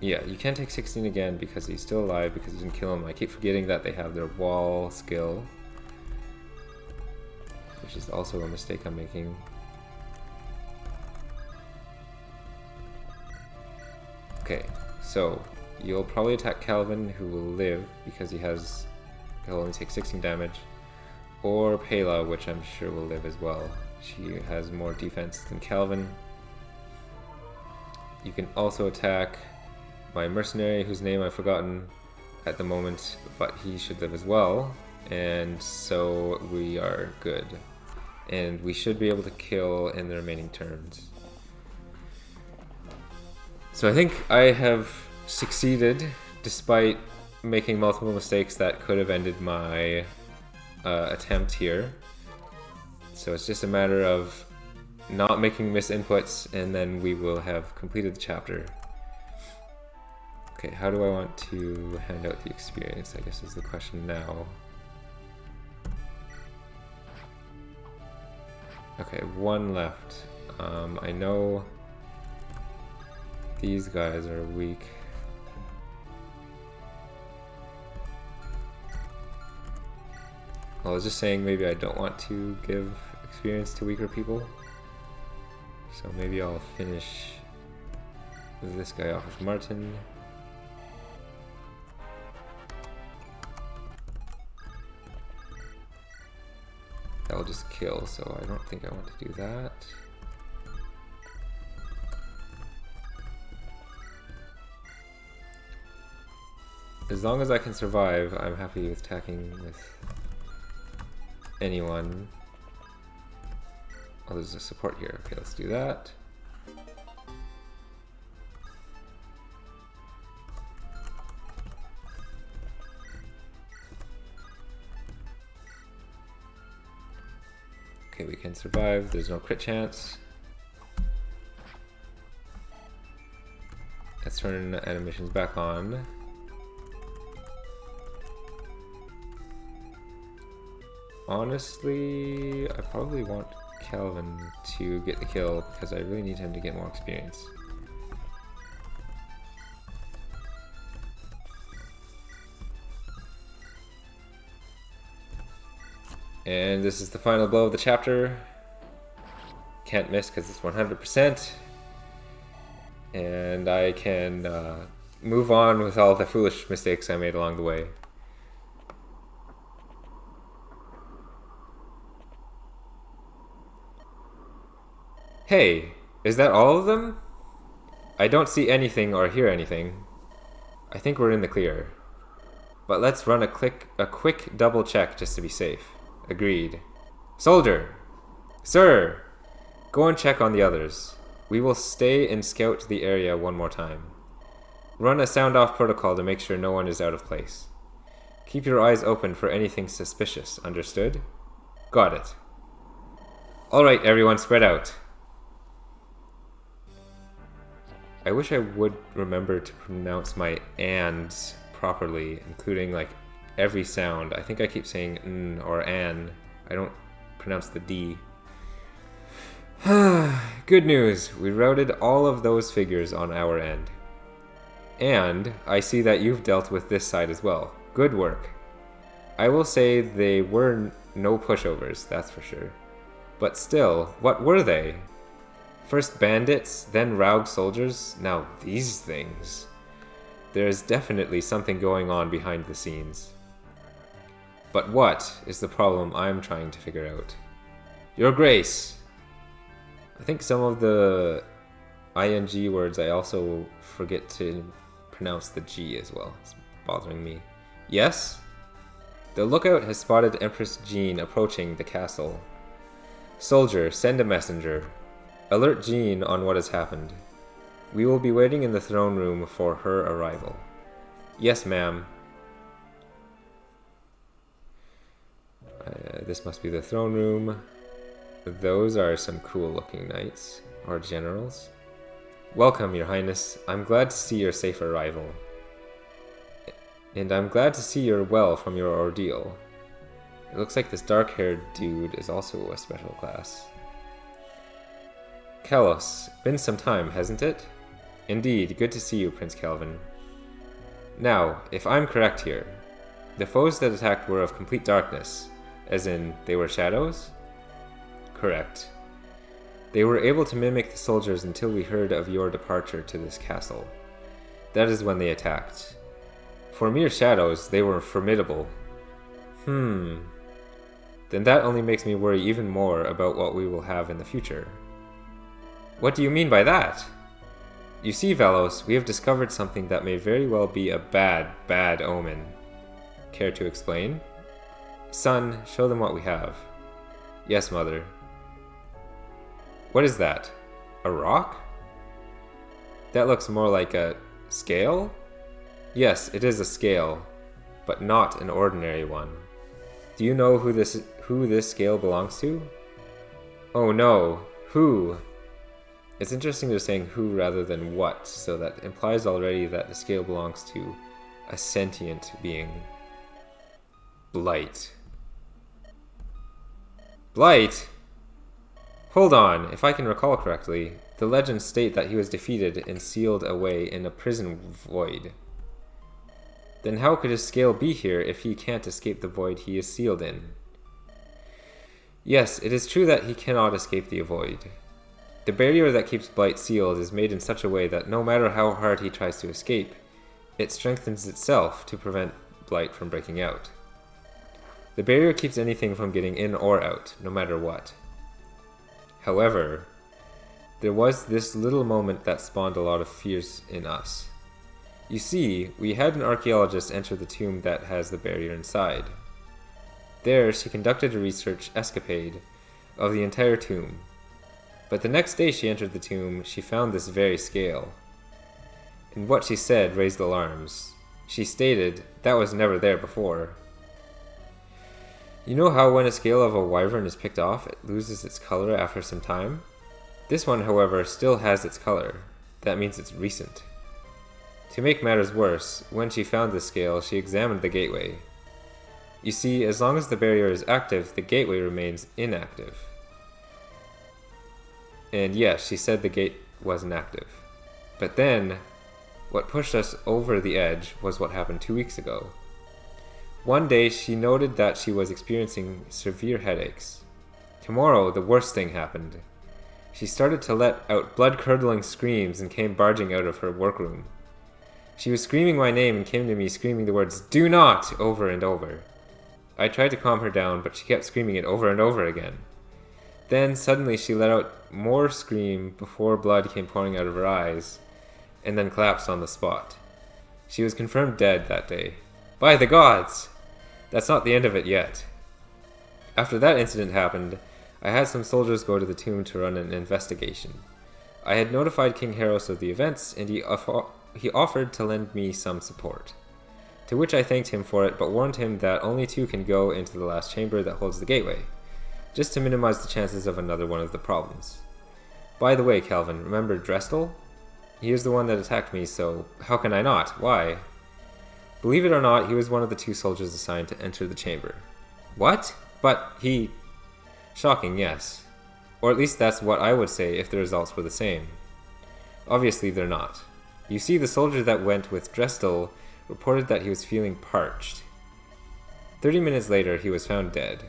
Yeah, you can take 16 again because he's still alive, because you didn't kill him. I keep forgetting that they have their wall skill, which is also a mistake I'm making. Okay, so you'll probably attack Calvin, who will live because he'll only take 16 damage, or Pela, which I'm sure will live as well. She has more defense than Calvin. You can also attack my mercenary, whose name I've forgotten at the moment, but he should live as well, and so we are good. And we should be able to kill in the remaining turns. So I think I have succeeded, despite making multiple mistakes that could have ended my attempt here. So it's just a matter of not making misinputs, and then we will have completed the chapter. Okay, how do I want to hand out the experience, I guess is the question now. Okay, 1 left. I know these guys are weak. I was just saying maybe I don't want to give experience to weaker people. So maybe I'll finish this guy off with Martin. That'll just kill, so I don't think I want to do that. As long as I can survive, I'm happy with attacking with anyone. Oh, there's a support here. Okay, let's do that. Okay, we can survive. There's no crit chance. Let's turn animations back on. Honestly, I probably want Calvin to get the kill because I really need him to get more experience. And this is the final blow of the chapter. Can't miss because it's 100%. And I can move on with all the foolish mistakes I made along the way. Hey, is that all of them? I don't see anything or hear anything. I think we're in the clear. But let's run a quick double check just to be safe. Agreed. Soldier! Sir! Go and check on the others. We will stay and scout the area one more time. Run a sound-off protocol to make sure no one is out of place. Keep your eyes open for anything suspicious, understood? Got it. Alright, everyone, spread out. I wish I would remember to pronounce my ands properly, including like every sound. I think I keep saying n or an. I don't pronounce the D. Good news, we routed all of those figures on our end. And I see that you've dealt with this side as well. Good work. I will say they were no pushovers, that's for sure. But still, what were they? First bandits, then Raug soldiers, now these things. There is definitely something going on behind the scenes. But what is the problem I'm trying to figure out? Your Grace! I think some of the ing words I also forget to pronounce the G as well. It's bothering me. Yes? The lookout has spotted Empress Jean approaching the castle. Soldier, send a messenger. Alert Jean on what has happened. We will be waiting in the throne room for her arrival. Yes, ma'am. This must be the throne room. Those are some cool looking knights, or generals. Welcome, your highness. I'm glad to see your safe arrival. And I'm glad to see you're well from your ordeal. It looks like this dark-haired dude is also a special class. Kalos, been some time, hasn't it? Indeed, good to see you, Prince Calvin. Now, if I'm correct here, the foes that attacked were of complete darkness, as in, they were shadows? Correct. They were able to mimic the soldiers until we heard of your departure to this castle. That is when they attacked. For mere shadows, they were formidable. Then that only makes me worry even more about what we will have in the future. What do you mean by that? You see, Velos, we have discovered something that may very well be a bad omen. Care to explain? Son, show them what we have. Yes, mother. What is that? A rock? That looks more like a scale? Yes, it is a scale, but not an ordinary one. Do you know who this scale belongs to? Oh no, who? It's interesting they're saying who rather than what, so that implies already that the scale belongs to a sentient being. Blight. Blight? Hold on, if I can recall correctly, the legends state that he was defeated and sealed away in a prison void. Then how could his scale be here if he can't escape the void he is sealed in? Yes, it is true that he cannot escape the void. The barrier that keeps Blight sealed is made in such a way that no matter how hard he tries to escape, it strengthens itself to prevent Blight from breaking out. The barrier keeps anything from getting in or out, no matter what. However, there was this little moment that spawned a lot of fears in us. You see, we had an archaeologist enter the tomb that has the barrier inside. There, she conducted a research escapade of the entire tomb. But the next day she entered the tomb, she found this very scale. And what she said raised alarms. She stated that was never there before. You know how when a scale of a wyvern is picked off, it loses its color after some time? This one, however, still has its color. That means it's recent. To make matters worse, when she found the scale, she examined the gateway. You see, as long as the barrier is active, the gateway remains inactive. And yes, she said the gate wasn't active. But then, what pushed us over the edge was what happened 2 weeks ago. One day, she noted that she was experiencing severe headaches. Tomorrow, the worst thing happened. She started to let out blood-curdling screams and came barging out of her workroom. She was screaming my name and came to me screaming the words, "Do not!" over and over. I tried to calm her down, but she kept screaming it over and over again. Then, suddenly, she let out more scream before blood came pouring out of her eyes. and then collapsed on the spot. She was confirmed dead that day. By the gods! That's not the end of it yet. After that incident happened, I had some soldiers go to the tomb to run an investigation. I had notified King Heros of the events, and he offered to lend me some support. To which I thanked him for it, but warned him that only 2 can go into the last chamber that holds the gateway, just to minimize the chances of another one of the problems. By the way, Calvin, remember Drestel? He is the one that attacked me, so how can I not? Why? Believe it or not, he was one of the 2 soldiers assigned to enter the chamber. What? But he... Shocking, yes. Or at least that's what I would say if the results were the same. Obviously they're not. You see, the soldier that went with Drestel reported that he was feeling parched. 30 minutes later, he was found dead.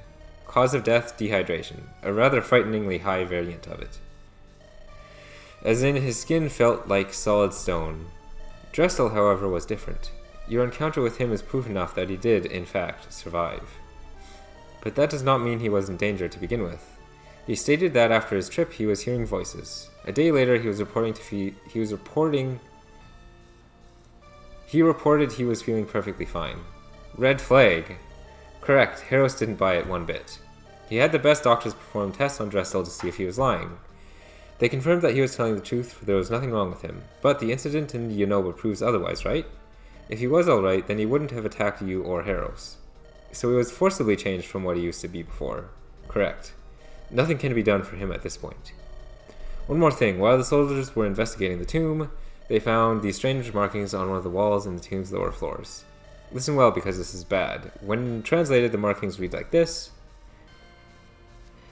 Cause of death, dehydration. A rather frighteningly high variant of it. As in, his skin felt like solid stone. Drestel, however, was different. Your encounter with him is proof enough that he did, in fact, survive. But that does not mean he was in danger to begin with. He stated that after his trip he was hearing voices. A day later he reported he was feeling perfectly fine. Red flag. Correct, Heros didn't buy it one bit. He had the best doctors perform tests on Drestel to see if he was lying. They confirmed that he was telling the truth, for there was nothing wrong with him. But the incident in Unova proves otherwise, right? If he was alright, then he wouldn't have attacked you or Heros. So he was forcibly changed from what he used to be before. Correct. Nothing can be done for him at this point. One more thing, while the soldiers were investigating the tomb, they found these strange markings on one of the walls in the tomb's lower floors. Listen well, because this is bad. When translated, the markings read like this.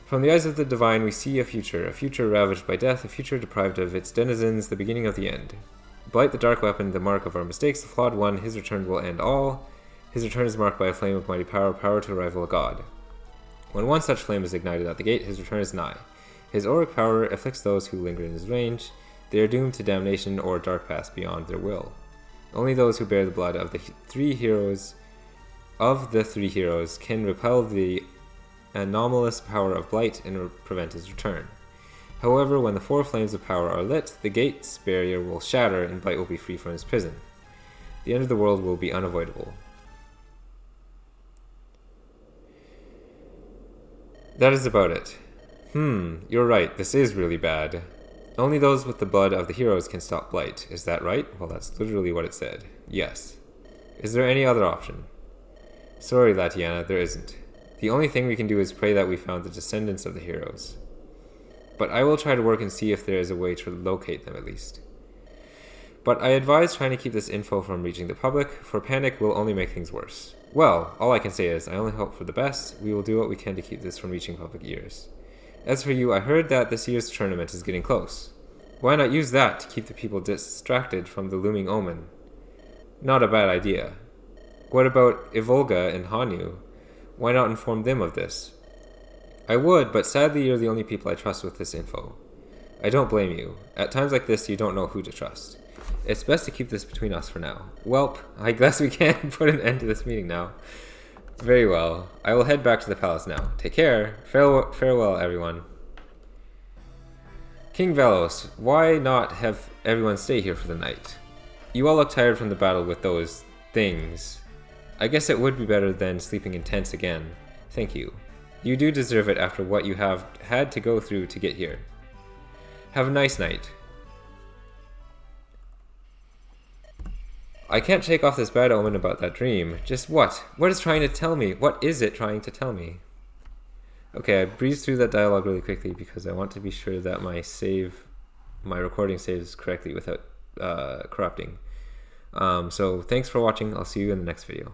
From the eyes of the divine we see a future ravaged by death, a future deprived of its denizens, the beginning of the end. Blight the dark weapon, the mark of our mistakes, the flawed one, his return will end all. His return is marked by a flame of mighty power, power to rival a god. When one such flame is ignited at the gate, his return is nigh. His auric power afflicts those who linger in his range. They are doomed to damnation or dark paths beyond their will. Only those who bear the blood of the three heroes can repel the anomalous power of blight and prevent his return. However, when the 4 flames of power are lit, the gate's barrier will shatter and Blight will be free from his prison. The end of the world will be unavoidable. That is about it. You're right, this is really bad. Only those with the blood of the heroes can stop Blight. Is that right? Well, that's literally what it said. Yes. Is there any other option? Sorry, Latiana, there isn't. The only thing we can do is pray that we found the descendants of the heroes. But I will try to work and see if there is a way to locate them at least. But I advise trying to keep this info from reaching the public, for panic will only make things worse. Well, all I can say is, I only hope for the best. We will do what we can to keep this from reaching public ears. As for you, I heard that this year's tournament is getting close. Why not use that to keep the people distracted from the looming omen? Not a bad idea. What about Ivolga and Hanyu? Why not inform them of this? I would, but sadly you're the only people I trust with this info. I don't blame you. At times like this, you don't know who to trust. It's best to keep this between us for now. Welp, I guess we can put an end to this meeting now. Very well. I will head back to the palace now. Take care. Farewell, everyone. King Velos, why not have everyone stay here for the night? You all look tired from the battle with those things. I guess it would be better than sleeping in tents again. Thank you. You do deserve it after what you have had to go through to get here. Have a nice night. I can't shake off this bad omen about that dream. Just what? What is trying to tell me? What is it trying to tell me? Okay, I breezed through that dialogue really quickly because I want to be sure that my recording saves correctly without corrupting. So thanks for watching. I'll see you in the next video.